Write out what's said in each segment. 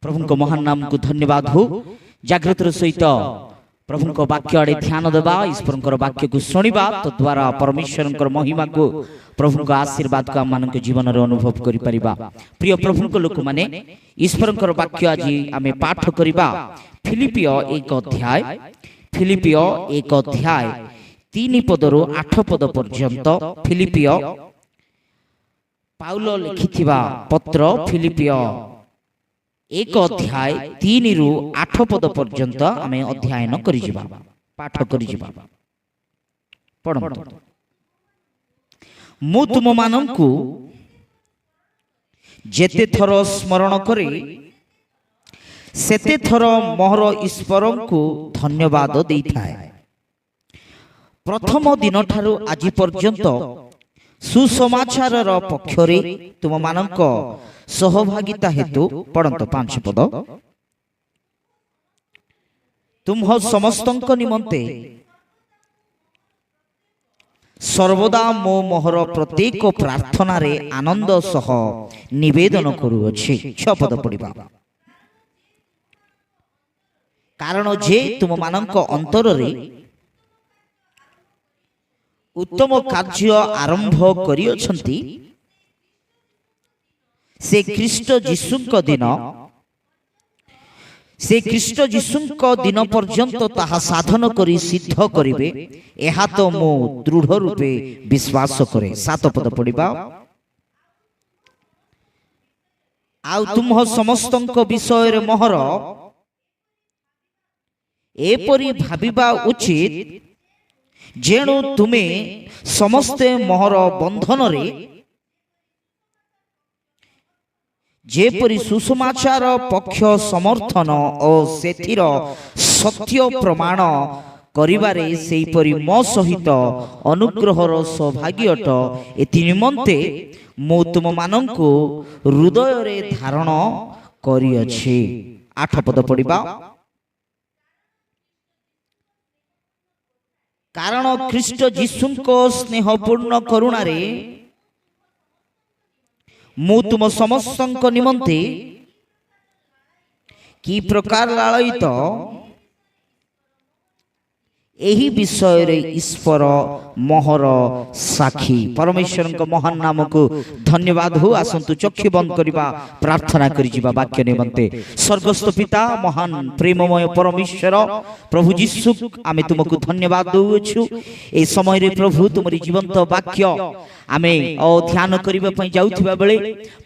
प्रभु को महान नाम को धन्यवाद हो। जागृतर सहित प्रभु को वाक्य आड़े ध्यान देवा, ईश्वर वाक्य को शुणा तो द्वारा परमेश्वर महिमा को प्रभु को आशीर्वाद को आम मान जीवन में अनुभव कर। प्रिय प्रभु को लोक मैंने ईश्वर वाक्य आज आम पाठ करवा फिलिपिय एक अध्याय 3 पदरु 8 पद पर्यंत। फिलिपिय पाउल लिखिथिबा पत्र फिलिपिय एक अध्याय 3 रु 8 पद पर्यंत आम अध्ययन करिजिबा, पाठ करिजिबा। पढ़ंतु। मु तुम मानंकु जेते थर स्मरण करे सेते थर मोहर ईश्वरंकु धन्यवाद देइथाय। प्रथम दिन ठारू आज पर्यंत सुसमाचार पक्षरे तुम मानक सहभागिता हेतु। पढ़ंतु 5 पद। तुम समस्तंक निमंते सर्वदा मो मोहर प्रत्येक प्रार्थना रे आनंद सह निवेदन करूअछि। 6 पद पढ़िबा। कारण जे तुम मानक अंतर रे उत्तम कार्य आरंभ करियछंती से ख्रीष्ट जीशुंक दिन पर्यंत ताहा साधन करी सिद्ध करिवे, एहा तो मो दृढ़ रूपे विश्वास करे। 7 पद पढ़िबा। आउ तुम समस्तंक विषय रे मोहर एपरि भाबिबा उचित जेणु तुमे समस्ते मोहर बंधन रे जेपरि सुसमाचार पक्ष समर्थन और सेथिर सत्य प्रमाण करिबारे सेहीपरि मो सहित अनुग्रहर सौभाग्यट एति निमंते मो तुम मानंकु हृदय रे धारण करिअछि। 8 पद पढ़िबा। कारण ख्रीष्ट जीशुंको स्नेहपूर्ण करुणा रे मु तुम समस्तंक निमंते की प्रकार लालित एही विषय रे ईश्वर मोहर साक्षी। परमेश्वर को महान नाम को धन्यवाद हो। आसंतु चक्षु बंद करवा, प्रार्थना करिजिबा वाक्य निमंते। स्वर्गस्थ पिता महान प्रेममय परमेश्वर प्रभु यीशु आमे तुमको धन्यवाद दउछु। ए समय रे प्रभु तुमरी जीवंत वाक्य आमे ध्यान करिबा पई जाउथिबा बेले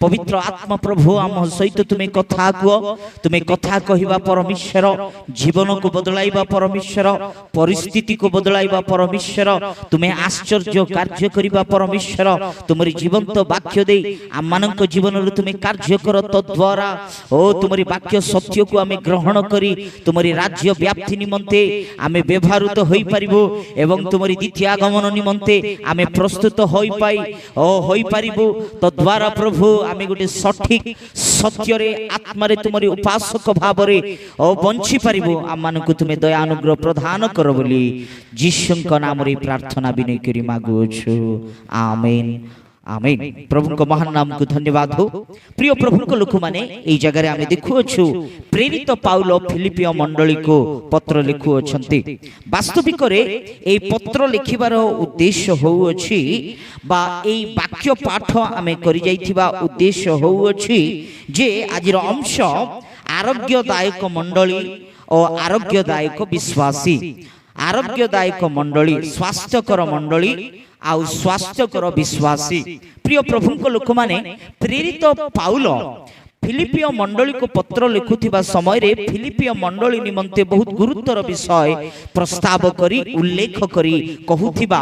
पवित्र आत्मा प्रभु आम सहित तुमे कथा कुओ, तुमे कथा कहिबा परमेश्वर, जीवन को बदलाइबा परमेश्वर, परिस्थिति को बदलाइबा परमेश्वर, तुमे आश्चर्य कार्य करिबा परमेश्वर। तुमरी जीवंत वाक्य दे आम मानक जीवन रे तुमे कार्य कर तद्वारा ओ तुमरी वाक्य सत्य को आमे ग्रहण करी तुमरी राज्य व्याप्ति निमंते आमे व्यवहारित होई परिबो एवं तुमरी द्वितीय आगमन निमंते आमे प्रस्तुत होई होई पारिबो। तद्वारा प्रभु आमे गोटे सठिक सत्य रे आत्मा रे तुमरी उपासक भाव रे बंची पारिबो। आम मानक तुमे दया अनुग्रह प्रदान कर बोली यीशुंक नाम रे प्रार्थना विनय करी मागुछु। आमीन आमीन। प्रभु को महान नाम को धन्यवाद हो। प्रिय प्रभु को लोक माने एई जगह रे आमे देखुछु प्रेरित पाउल फिलिपिय मंडली को पत्र लिखु अछंती। वास्तविक रे एई पत्र लिखिबार उद्देश्य होउछि बा एई वाक्य पाठ आमे करि जाइथिबा उद्देश्य होउछि जे आजिर अंश आरोग्यदायक मंडली और आरोग्यदायक विश्वासी। आरोग्यदायक मंडली, स्वास्थ्यकर मंडली आउ स्वास्थ्यकर विश्वासी। प्रिय प्रभु को लोक माने प्रेरित पाउल फिलिपिय मंडली को पत्र लिखुथिबा समय रे फिलिपिय मंडली निमंते बहुत गुरुतर विषय प्रस्ताव करी उल्लेख करी कहूथिबा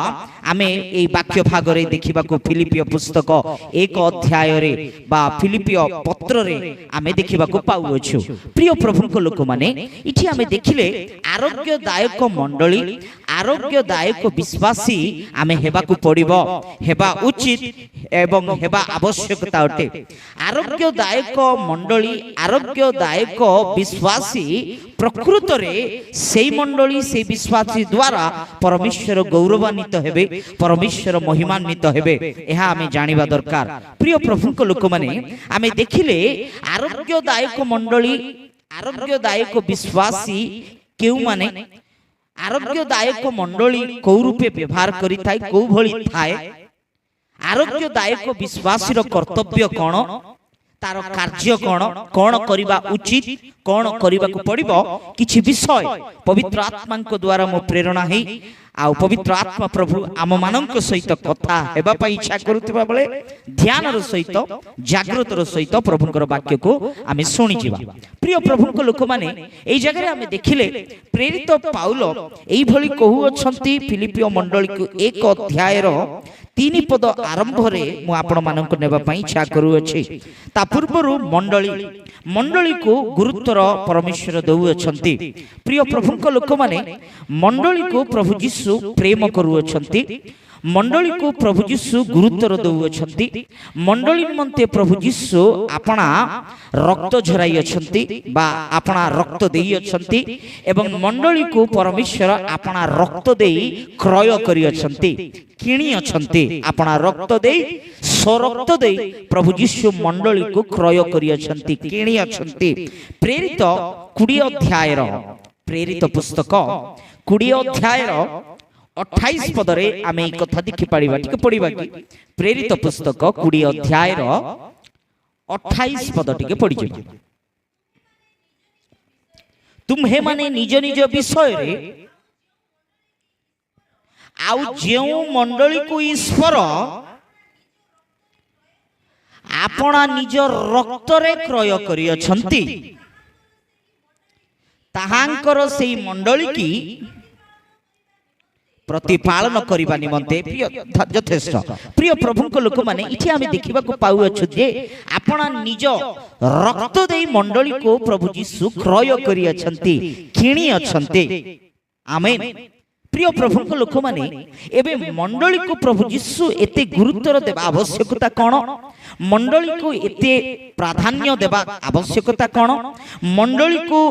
आमे एई वाक्य भाग रे देखिबा को फिलिपिय पुस्तक 1 अध्याय रे बा फिलिपिय पत्र रे आमे देखिबा को पाउछु। प्रिय प्रभु को लोक माने इठी आमे देखिले आरोग्यदायक मंडली, आरोग्यदायक विश्वासी आमे हेबा को पड़िबो, हेबा उचित एवं हेबा आवश्यकता अटे। आरोग्यदायक मंडली आरोग्यदायक विश्वासी प्रकृत रे से मंडली से विश्वासी द्वारा परमेश्वर गौरवान्वित हेबे, परमेश्वर महिमान्वित हेबे, यह आमे जानिबा दरकार। प्रिय प्रभु को लोक माने आमे देखिले आरोग्यदायक मंडली आरोग्यदायक विश्वासी केउ माने आरोग्यदायक मंडली कौ रूपे व्यवहार करि थाए, कौ भली थाए, आरोग्यदायक विश्वासी रो कर्तव्य कोन, तार कार्य कोन, कोन करिबा उचित, कोन करिबा को पड़िबो, किछि विषय पवित्र आत्मा को द्वारा मो प्रेरणा हे आ पवित्र आत्मा प्रभु आम मानक सहित कथा हेबा पई इच्छा करूथिबा बेले ध्यान रो सहित जागृत रो सहित प्रभुकर वाक्य को आमे सुनि जिबा। प्रिय प्रभुको लोक माने एई जगह आमे देखिले प्रेरित पाउल एई भली कहू अछंती फिलिपियो मंडली को 1 अध्याय रो 3 पद आरंभ रे मु आपण मानक नेबा पई इच्छा करू अछि। ता पूर्वरु मंडली को गुरुत्वर परमेश्वर दउ अछंती। प्रिय प्रभुको लोक माने मंडली को प्रभु यीशु प्रेम करू अछंती, मंडली को प्रभु यीशु गुरुत्वर दउछंती, मंडली निमंते प्रभु यीशु आपना रक्त झराई अछंती बा आपना रक्त देई अछंती एवं मंडली को परमेश्वर आपना रक्त देई क्रय करी अछंती, किणी अछंती, आपना रक्त देई स्वरक्त देई प्रभु यीशु मंडली को क्रय करी अछंती, किणी अछंती। प्रेरित 20 अध्याय रो प्रेरित पुस्तक 20 अध्याय रो 28 पदरे आमे एक कथा देखि पाड़िबा, ठीक पड़िबा कि प्रेरित पुस्तक 20 अध्याय रो 28 पद टिके पड़ी जे। तुम्हे माने निज निज विषय रे आउ जेउ मंडली को ईश्वर आपना निज रक्त रे क्रय करी अछंती, ताहांकर सेई मंडली की प्रतिपालन करिबा निमंते प्रिय यथेष्ट। प्रिय प्रभु को लोक माने इठी आमे देखिबा को पाउ अछु जे आपना निज रक्त देई मंडली को प्रभु यीशु क्रय करी अछंती, किणी अछंती। आमेन। प्रिय प्रभु को लोक माने एबे मंडली को प्रभु यीशु एते गुरुत्व देबा आवश्यकता कोन, मंडली को एते प्राधान्य देबा आवश्यकता कोन, मंडली को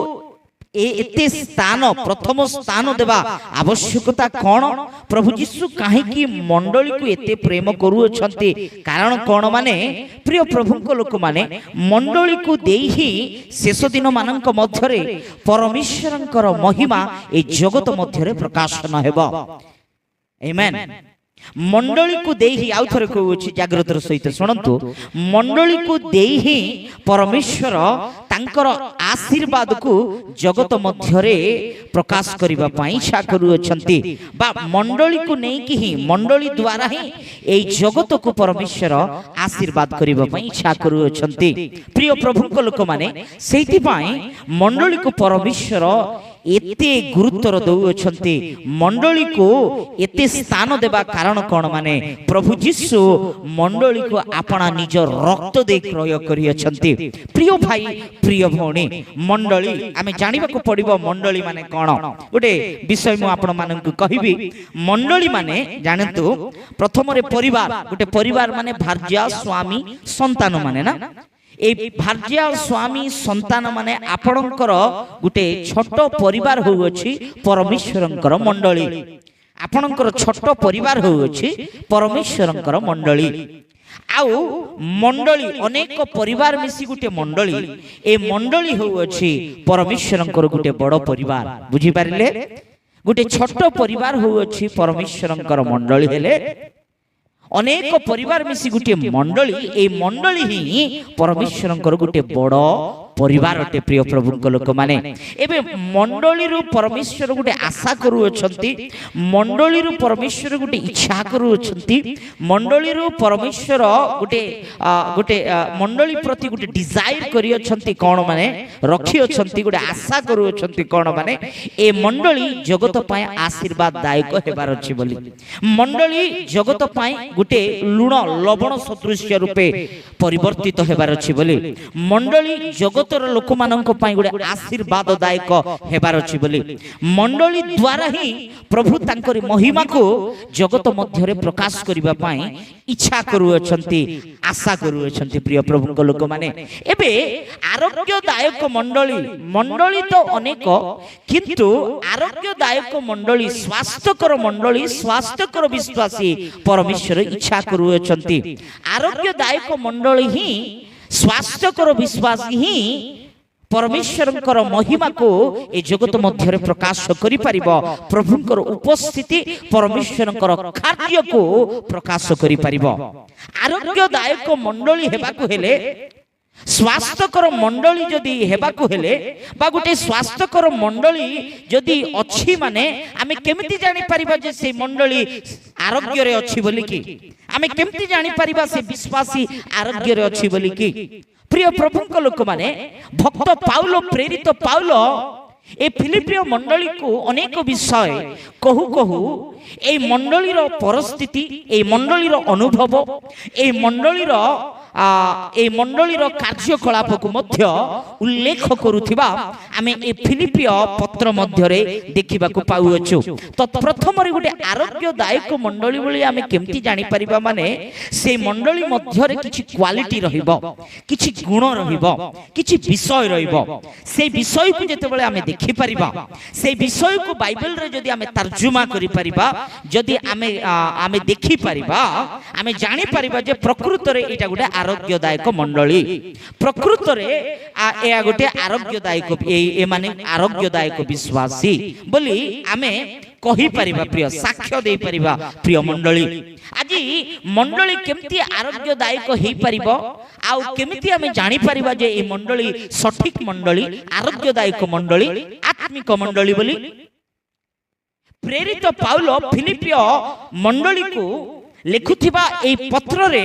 एते स्थान प्रथम स्थान देबा आवश्यकता कोन, प्रभु यीशु काहे कि मंडली को एते प्रेम करू अछंती कारण कोन माने प्रिय प्रभु को लोक माने मंडली को देई ही शेष दिन मानक मध्यरे परमेश्वरंकर महिमा ए जगत मध्यरे प्रकाशन हेबो। आमेन। मंडली को देई ही आउ थरे कहू अछि जागृतर सहित सुनंतु, मंडली को देई ही परमेश्वर तांकर आशीर्वाद को जगत मध्यरे प्रकाश करिबा पई इच्छा करू अछंती बा मंडली को नै कि ही मंडली द्वारा ही ए जगत को परमेश्वर आशीर्वाद करिबा पई इच्छा करू अछंती। प्रिय प्रभु को लोक माने सेति पई मंडली को परमेश्वर एते गुरुत्वर दउछंती, मंडली को एते स्थान देबा कारण कोन माने प्रभु यीशु मंडली को आपना निज रक्त दे क्रय करी अछंती। प्रिय भाई प्रिय भौणी मंडली आमे जानिबा को पड़िबो मंडली माने कोन गोटे विषय मु आपण मानन को कहिबी। मंडली माने जानतु प्रथम रे परिवार, गोटे परिवार माने भार्या स्वामी संतान माने ना, ए भार्या स्वामी संतान माने आपणकर गुटे छोट परिवार हो अछि परमेश्वरंकर मंडली, आपणकर छोट परिवार हो अछि परमेश्वरंकर मंडली। आउ मंडली अनेक परिवार मिसी गुटे मंडली, ए मंडली हो अछि परमेश्वरंकर गुटे बड़ परिवार। बुझी पारिले, गुटे छोट परिवार हो अछि परमेश्वरंकर मंडली हेले अनेक परिवार मिसी गुटे मंडली, ए मंडली ही परमेश्वरंकर गुटे बड़ परिवार अटे। प्रिय प्रभु को लोक माने एबे मंडली रु परमेश्वर गुटे आशा करू अछंती, मंडली रु परमेश्वर गुटे इच्छा करू अछंती, मंडली रु परमेश्वर गुटे मंडली प्रति गुटे डिजायर करी अछंती कोन माने रखी अछंती, गुटे आशा करू अछंती कोन माने ए मंडली जगत पाए आशीर्वाद दायक हेबार अछि बोली। मंडली जगत पाए गुटे लुण लवण सदृश रूपे परिवर्तित हेबार अछि बोली। मंडली जगत ଜଗତର ଲୋକମାନଙ୍କ ପାଇଁ ଗୋଟେ ଆଶୀର୍ବାଦଦାୟକ ହେବାର ଅଛି ବୋଲି ମଣ୍ଡଳୀ ଦ୍ୱାରା ହିଁ ପ୍ରଭୁ ତାଙ୍କର ମହିମାକୁ ଜଗତ ମଧ୍ୟରେ ପ୍ରକାଶ କରିବା ପାଇଁ ଇଚ୍ଛା କରୁଅଛନ୍ତି, ଆଶା କରୁଅଛନ୍ତି। ପ୍ରିୟ ପ୍ରଭୁଙ୍କ ଲୋକମାନେ, ଏବେ ଆରୋଗ୍ୟଦାୟକ ମଣ୍ଡଳୀ ତ ଅନେକ, କିନ୍ତୁ ଆରୋଗ୍ୟଦାୟକ ମଣ୍ଡଳୀ, ସ୍ୱାସ୍ଥ୍ୟକର ମଣ୍ଡଳୀ, ସ୍ୱାସ୍ଥ୍ୟକର ବିଶ୍ୱାସୀ ପରମେଶ୍ୱର ଇଚ୍ଛା କରୁଅଛନ୍ତି। ଆରୋଗ୍ୟଦାୟକ ମଣ୍ଡଳୀ ହିଁ, ସ୍ୱାସ୍ଥ୍ୟକର ବିଶ୍ୱାସୀ ହିଁ ପରମେଶ୍ୱରଙ୍କର ମହିମାକୁ ଏ ଜଗତ ମଧ୍ୟରେ ପ୍ରକାଶ କରିପାରିବ। ପ୍ରଭୁଙ୍କର ଉପସ୍ଥିତି, ପରମେଶ୍ୱରଙ୍କର କାର୍ଯ୍ୟକୁ ପ୍ରକାଶ କରିପାରିବ। ଆରୋଗ୍ୟଦାୟକ ମଣ୍ଡଳୀ ହେବାକୁ ହେଲେ, ସ୍ୱାସ୍ଥ୍ୟକର ମଣ୍ଡଳୀ ଯଦି ହେବାକୁ ହେଲେ, ବା ଗୋଟେ ସ୍ୱାସ୍ଥ୍ୟକର ମଣ୍ଡଳୀ ଯଦି ଅଛି, ମାନେ ଆମେ କେମିତି ଜାଣିପାରିବା ଯେ ସେ ମଣ୍ଡଳୀ ଆରୋଗ୍ୟରେ ଅଛି ବୋଲିକି? ଆମେ କେମିତି ଜାଣିପାରିବା ସେ ବିଶ୍ୱାସୀ ଆରୋଗ୍ୟରେ ଅଛି ବୋଲିକି? ପ୍ରିୟ ପ୍ରଭୁଙ୍କ ଲୋକମାନେ, ଭକ୍ତ ପାଉଲ, ପ୍ରେରିତ ପାଉଲ ଏ ଫିଲିପିୟ ମଣ୍ଡଳୀକୁ ଅନେକ ବିଷୟ କହୁ କହୁ এই ମଣ୍ଡଳୀର ପରିସ୍ଥିତି, এই ମଣ୍ଡଳୀର ଅନୁଭବ, এই ମଣ୍ଡଳୀର କାର୍ଯ୍ୟକଳାପକୁ ମଧ୍ୟ ଉଲ୍ଲେଖ କରୁଥିବା ଆମେ ଏ ଫିଲିପିୟ ପତ୍ର ମଧ୍ୟରେ ଦେଖିବାକୁ ପାଉଅଛୁ। ତ ପ୍ରଥମରେ ଗୋଟେ ଆରୋଗ୍ୟଦାୟକ ମଣ୍ଡଳୀ ବୋଲି ଆମେ କେମିତି ଜାଣିପାରିବା? ମାନେ ସେ ମଣ୍ଡଳୀ ମଧ୍ୟରେ କିଛି କ୍ୱାଲିଟି ରହିବ, କିଛି ଗୁଣ ରହିବ, କିଛି ବିଷୟ ରହିବ। সেই ବିଷୟକୁ ଯେତେବେଳେ ଆମେ ଦେଖିପାରିବା, সেই ବିଷୟକୁ ବାଇବେଲରେ ଯଦି ଆମେ ତର୍ଜମା କରିପାରିବା, ଯଦି ଆମେ ଦେଖିପାରିବା, ଆମେ ଜାଣିପାରିବା ଯେ ପ୍ରକୃତରେ ଏଇଟା ଗୋଟେ ଆରୋଗ୍ୟଦାୟକ ମଣ୍ଡଳୀ। ପ୍ରକୃତରେ ଏହା ଗୋଟେ ଆରୋଗ୍ୟଦାୟକ, ଏମାନେ ଆରୋଗ୍ୟଦାୟକ ବିଶ୍ୱାସୀ ବୋଲି ଆମେ କହିପାରିବା, ପ୍ରିୟ ସାକ୍ଷ୍ୟ ଦେଇପାରିବା। ପ୍ରିୟ ମଣ୍ଡଳୀ, ଆଜି ମଣ୍ଡଳୀ କେମିତି ଆରୋଗ୍ୟଦାୟକ ହେଇପାରିବ, ଆଉ କେମିତି ଆମେ ଜାଣିପାରିବା ଯେ এই ମଣ୍ଡଳୀ ସଠିକ ମଣ୍ଡଳୀ, ଆରୋଗ୍ୟଦାୟକ ମଣ୍ଡଳୀ, ଆତ୍ମିକ ମଣ୍ଡଳୀ ବୋଲି? ପ୍ରେରିତ ପାଉଲ ଫିଲିପିୟ ମଣ୍ଡଳୀକୁ ଲେଖୁଥିବା এই ପତ୍ରରେ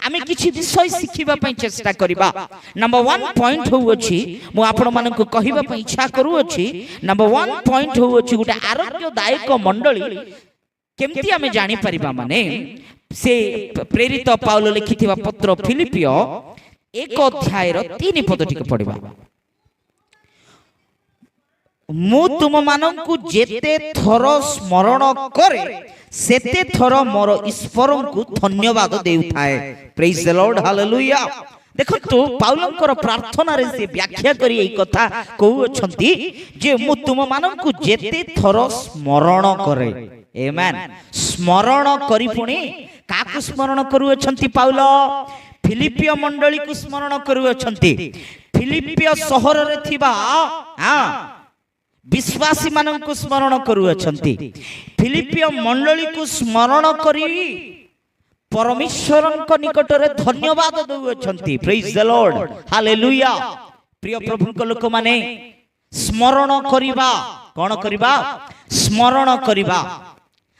ଆମେ କିଛି ବିଷୟ ଶିଖିବା ପାଇଁ ଚେଷ୍ଟା କରିବା। ନମ୍ବର 1 ପଏଣ୍ଟ ହେଉଛି, ମୁଁ ଆପଣମାନଙ୍କୁ କହିବା ପାଇଁ ଇଚ୍ଛା କରୁଅଛି, ନମ୍ବର 1 ପଏଣ୍ଟ ହେଉଛି ଗୋଟେ ଆରୋଗ୍ୟଦାୟକ ମଣ୍ଡଳୀ କେମିତି ଆମେ ଜାଣିପାରିବା? ମାନେ ସେ ପ୍ରେରିତ ପାଉଲ ଲେଖିଥିବା ପତ୍ର ଫିଲିପିୟ 1 ଅଧ୍ୟାୟର 3 ପଦ ଟିକେ ପଢିବା। ମୁଁ ତୁମମାନଙ୍କୁ ଯେତେ ଥର ସ୍ମରଣ କରେ, ସେତେ ଥର ମୋର ଈଶ୍ୱରଙ୍କୁ ଧନ୍ୟବାଦ ଦେଉଥାଏ। ପ୍ରେଜ୍ ଦ ଲର୍ଡ, ହାଲେଲୁୟା। ଦେଖନ୍ତୁ, ପାଉଲଙ୍କର ପ୍ରାର୍ଥନାରେ ସେ ବ୍ୟାଖ୍ୟା କରି এই କଥା କହୁଅଛନ୍ତି ଯେ ମୁଁ ତୁମମାନଙ୍କୁ ଯେତେ ଥର ସ୍ମରଣ କରେ। ଆମେନ୍। ସ୍ମରଣ କରି ପୁଣି କାକୁ ସ୍ମରଣ କରୁଅଛନ୍ତି ପାଉଲ? ଫିଲିପିୟ ମଣ୍ଡଳୀକୁ ସ୍ମରଣ କରୁଅଛନ୍ତି। ଫିଲିପିୟ ସହରରେ ଥିବା विश्वासी माननकु स्मरण करूअछंती। फिलिपिय मंडली को स्मरण करी परमेश्वरनक निकटरे धन्यवाद देउअछंती। Praise the lord, hallelujah. प्रिय प्रभुक लोक माने स्मरण करिबा, कोन करिबा? स्मरण करिबा।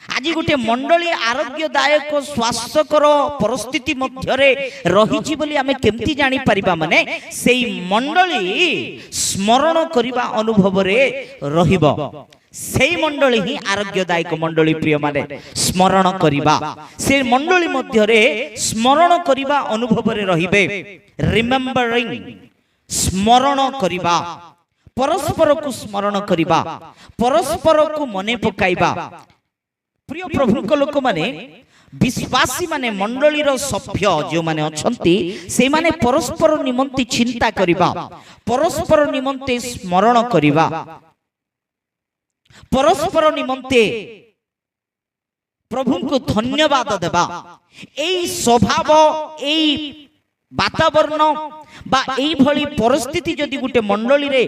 आज गोटे मंडली आरोग्यदायक स्वास्थ्यकर परिस्थिति मध्यरे रहिछि बोली आमे केमती जानि परिबा? माने सेई मंडली स्मरण करिबा अनुभव रे रहिबो। सेई मंडली ही आरोग्यदायक मंडली। प्रिय माने स्मरण करिबा, से मंडली मध्यरे स्मरण करिबा अनुभव रे रहिबे। रिमेम्बरिंग, स्मरण करिबा, परस्पर को स्मरण करिबा, परस्पर को मने पकाइबा। प्रिय प्रभुक लोक माने विश्वासी माने मंडली रो सभ्य जो माने अछंती, से माने परस्पर निमंते चिंता करिबा, परस्पर निमंते स्मरण करिबा, परस्पर निमंते प्रभु को धन्यवाद देबा। एई स्वभाव, एई वातावरण बा एई भली परिस्थिति जदि गुटे मंडली रे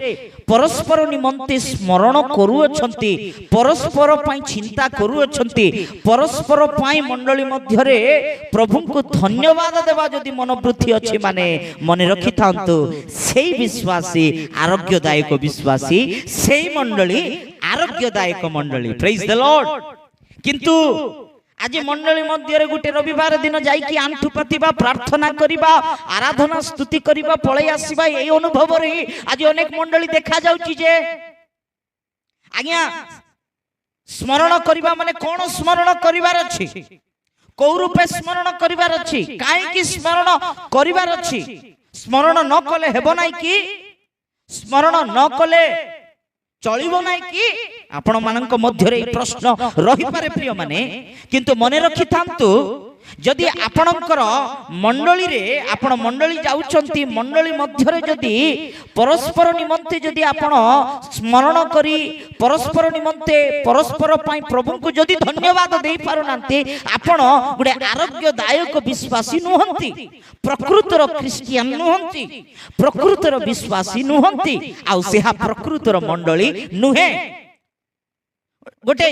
परस्पर निमंते स्मरण करूअछंती, परस्पर पई चिंता करूअछंती, परस्पर पई मंडली मध्यरे प्रभु को धन्यवाद देबा जदि मनोवृत्ति अछि, माने मने रखि थांतु सेई विश्वासी आरोग्यदायक विश्वासी, सेई मंडली आरोग्यदायक मंडली। Praise the Lord. किंतु आज मंडली मध्य गोटे रविवार दिन जाइकी आंठु पातिबा, प्रार्थना करिबा, आराधना स्तुति करिबा, पळै आसीबा, एई अनुभव रे आज अनेक मंडली देखा जाउची जे आज्ञा स्मरण करिबा माने कोन स्मरण करिवार अछि, को रूपे स्मरण करिवार अछि, काहे कि स्मरण करिवार अछि। स्मरण न कले हेबो नै कि स्मरण न कले चलिबो नाही कि आपण मानक मध्य रे प्रश्न रही पारे प्रिय माने किंतु मने रखि थांतु जदि आपणकर मंडली रे आपण मंडली जाउछंती मंडली मध्य रे जदि परस्पर निमंते जदि आपण स्मरण करी परस्पर निमंते परस्पर पई प्रभु को जदि धन्यवाद देई पारु नांती आपण गुडे आरोग्यदायक विश्वासी नुहंती प्रकृतर क्रिश्चियन नुहंती प्रकृतर विश्वासी नुहंती आ सेहा प्रकृतर मंडली नुहे गोटे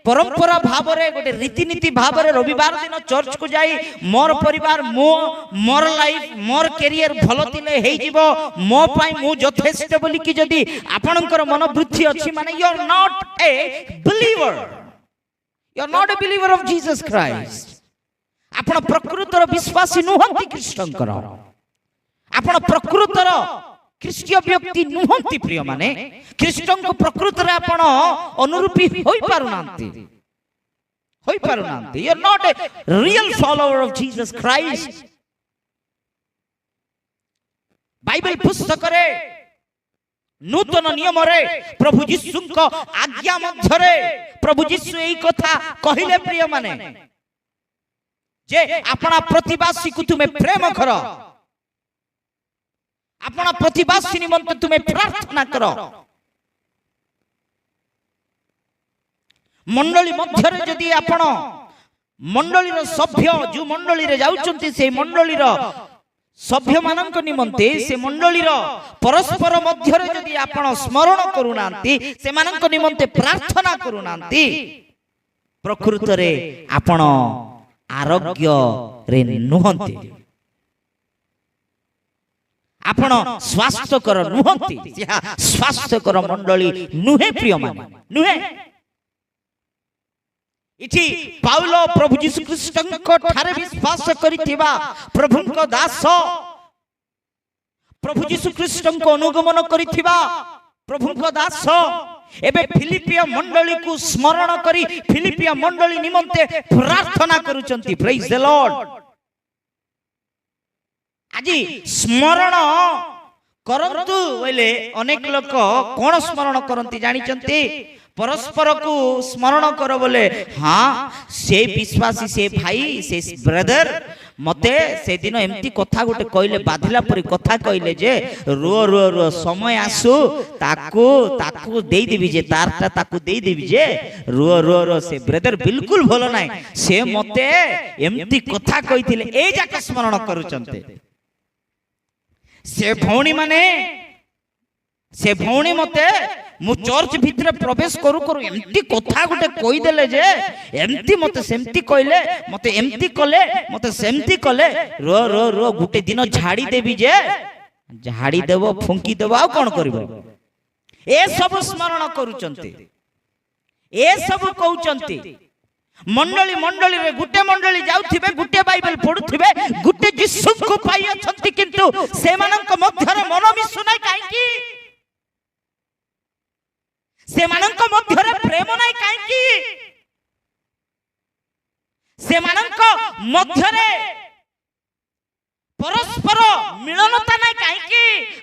परंपरा भाव रे गोटे रीतिनीति भाव रे रविवार दिन चर्च को जाई मोर परिवार मोर लाइफ मोर कैरियर भलो थिले हेई जीवो मो पाई मु यथेष्ट बोली कि जदी आपनकर मनोवृत्ति अछि माने you are not a believer you are not a believer of Jesus Christ आपण प्रकृतर विश्वासी नुहंती कृष्णकर आपण प्रकृतर ख्रीष्टीय व्यक्ति नुहंती प्रिय माने ख्रीष्ट को प्रकृत रे आपण अनुरूपी होई पारु नांती you are not a real follower of Jesus Christ Bible पुस्तक रे नूतन नियम रे प्रभु यीशु को आज्ञा मध्य रे प्रभु यीशु एई कथा कहिले प्रिय माने जे आपना प्रतिवासी को तुमे प्रेम करो अपना प्रतिवासी निमंते तुम्हें प्रार्थना करो मंडली मध्य रे जदि आपण मंडली रो सभ्य जो मंडली रे जाउचंती से मंडली रो सभ्य मानक निमंते से मंडली रो परस्पर मध्य रे जदि आपण स्मरण करू नांती से मानक निमंते प्रार्थना करू नांती प्रकृत रे आपण आरोग्य रे नुहंती आपण स्वास्थ्यकर नुहंती स्वास्थ्यकर मंडली नुहे प्रिय माने नुहे इठी पाउल प्रभु यीशु ख्रीष्ट को ठारे विश्वास करिथिबा प्रभु को दास प्रभु यीशु ख्रीष्ट को अनुगमन करिथिबा प्रभु को दास एबे फिलिपिया मंडली को स्मरण करी फिलिपिया मंडली निमंते प्रार्थना करूचंती प्रेज द लॉर्ड आज स्मरण करंतु बोले अनेक लोक कौन स्मरण करंती जानिचंती परस्पर को स्मरण कर बोले हाँ से विश्वासी से भाई से ब्रदर मते से दिन एमती कथा गोटे कहले बाधिला परी कथा कहले जे रो रो रो समय आसु ताकू ताकू देई देबी जे तारटा ताकू देई देबी जे रो रो रो से ब्रदर बिल्कुल भलो नाही से मते एमती कथा कहिथिले ए जाक स्मरण करूचंते से भौणी मते मु चर्च भितर प्रवेश करू करू एमती कथा गोटे कहि देले जे एमती मते सेमती कहले मते एमती कले मते सेमती कले रो रो रो गोटे दिन झाड़ी देबी जे झाड़ी देबो फुंकी देबो आ कोन करबो ए सब स्मरण करूचंती ए सब कहउचंती मंडली मंडली रे गुटे मंडली जाउथिबे गुटे बाइबल पढुथिबे गुटे यीशु को पाई अछंती किंतु से मानक मध्य रे मन मिसु नै काई की से मानक मध्य रे प्रेम नै काई की से मानक मध्य रे परस्पर मिलनता नै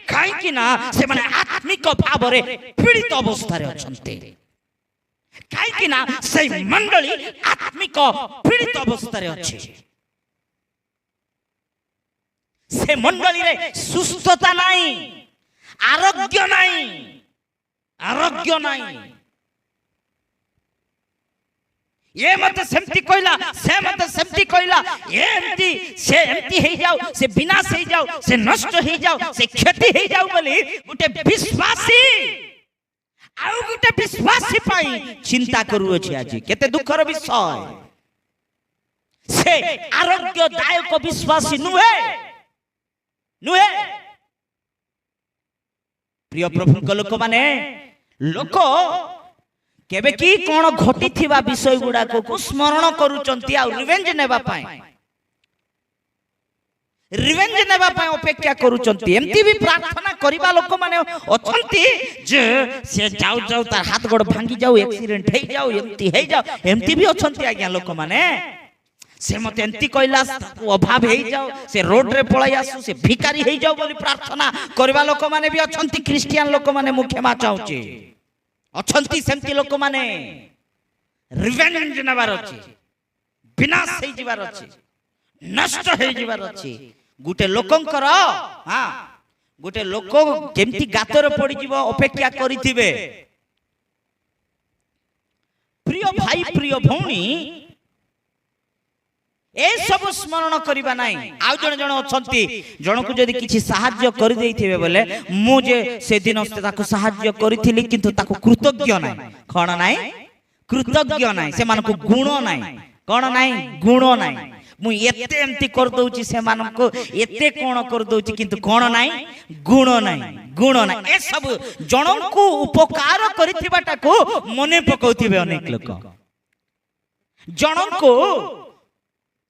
काई की ना से माने आत्मिक भाव रे पीड़ित अवस्था रे अछंती काई ना से मंडली आत्मिक पीड़ित अवस्था रे अछि से मंडली रे सुस्थता नाही आरोग्य नाही ये मत सेमती कहला से मत सेमती कहला ये एमती से एमती हे जाऊ से विनाश हे जाऊ से नष्ट हे जाऊ से क्षति हे जाऊ बोली गुटे विश्वासी आउ गुटे विश्वासी पाई चिंता करू अछि आज केते दुखर विषय से आरोग्यदायक विश्वासी नुहे प्रिय प्रभु लोक माने लोक केबे की कोन घटी थिबा विषय गुडा को स्मरण करूचंती आ रिवेंज नेबा पाई अपेक्षा करूचंती एमती भी प्रार्थना करिबा लोक माने अछंती जे से जाऊ जाऊ तार हाथ गोड़ भांगी जाऊ एक्सीडेंट हे जाऊ एमती भी अछंती आज्ञा लोक माने से मत एंती कहला अभाव हो जाओ से रोड रे पळाई आसु से भिकारी हो जाओ बोली प्रार्थना करबा लोक माने भी अछंती क्रिश्चियन लोक माने मु क्षमा चाहूची अछंती सेमती लोक माने रिवेंज नबार अछि विनाश हो जिबार अछि नष्ट हो जिबार अछि गुटे लोकंकर हां गुटे लोक केमती गातर पड़ी जीव अपेक्षा करिथिबे प्रिय भाई प्रिय भौणी ए सब स्मरण करिबा नाही आउ जण जण अछंती जणकु जदी किछि सहाय्य करि देइथिबे बोले मु जे से दिन ताको सहाय्य करिथिली किंतु ताको कृतज्ञ नाही खण नाही कृतज्ञ नाही से मानको गुण नाही कोन नाही गुण नाही मु एते एमती कर दउची से मानको एते कोन कर दउची किंतु कोन नाही गुण नाही ए सब जणकु उपकार करिथिबाटाको मने पकौथिबे अनेक लोक जणकु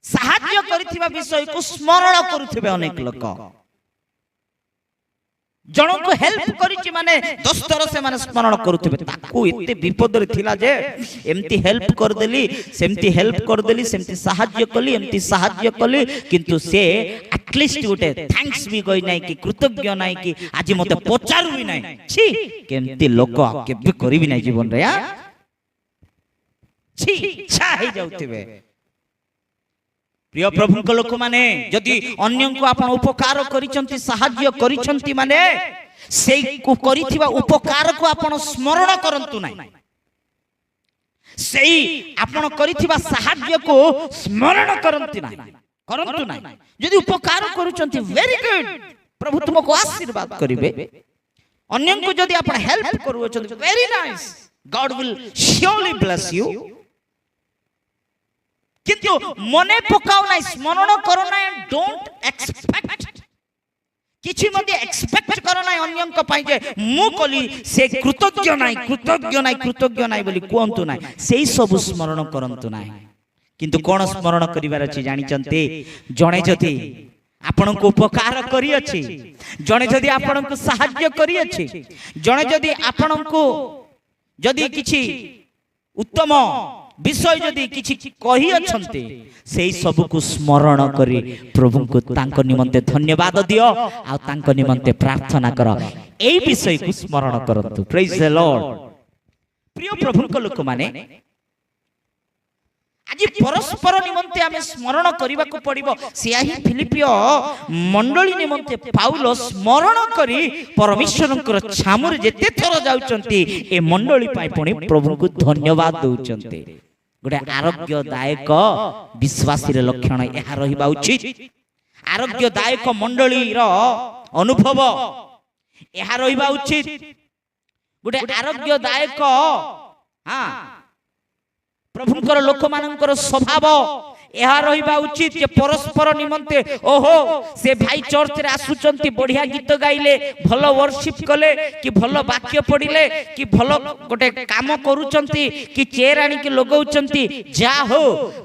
सहाय्य करिथिबा विषय को स्मरण करुथिबे अनेक लोक जणो को हेल्प करिछि माने दोस्तर से माने स्मरण करुथिबे ताकू एते विपद रे थिला जे एमती हेल्प कर देली सेमती सहाय्य कली एमती सहाय्य कली किंतु से एटलीस्ट गुटे थैंक्स भी कहि नै कि कृतज्ञ नै कि आज मते पचारु भी नै छी केमती लोक केबे करिबि नै जीवन रे छी इच्छा हे जाउथिबे प्रिय प्रभु को लोक माने जदि अन्य को आपण उपकार करिसंती सहाय्य करिसंती माने सेई को करिथिबा उपकार को आपण स्मरण करंतु नै सेई आपण करिथिबा सहाय्य को स्मरण करंती नै जदि उपकार करिसंती वेरी गुड प्रभु तुमको आशीर्वाद करिवे अन्य को जदि आपण हेल्प करूछंती very nice God will surely bless you किंतु मने पकाओ ना स्मरण करो ना डोंट एक्सपेक्ट किछि मध्ये एक्सपेक्ट करो ना अन्यन को पाई जे मु कली से कृतज्ञ नाइ बोली कोंतु ना सेई सब स्मरण करंतु ना किंतु कोन स्मरण करिवार अछि जानि चंते जणे जति आपन को उपकार करी अछि जणे जदि आपन को सहाय्य करी अछि जणे जदि आपन को जदि किछि उत्तम विषय जदि किछि कहि अछंती सेई सब को स्मरण करी प्रभु को तांको निमंते धन्यवाद दियो आ तांको निमंते प्रार्थना करो एई विषय को स्मरण करंतु प्रेज द लॉर्ड प्रिय प्रभु को लोक माने आज परस्पर निमंते आमे स्मरण करिबा को पड़िबो सेही फिलिपियो मंडली निमंते पाउलो स्मरण करी परमेश्वरंकर छामुर जेते थर जाउचंती ए मंडली पाई पुनी प्रभु को धन्यवाद दउचंती गोटे आरोग्यदायक विश्वासी रे लक्षण एहा रहिबा उचित आरोग्यदायक मंडली रो अनुभव एहा रहिबा उचित गोटे आरोग्यदायक हां प्रभुंकर लोक मानकर स्वभाव यह रहिबा उचित जे परस्पर निमंते ओहो से भाई चर्च रे आसुचंती बढ़िया गीत गाइले भलो वर्शिप कले कि भलो वाक्य पढ़िले कि भलो गोटे काम करूचंती कि चेयर आनी कि लगौचंती जा हो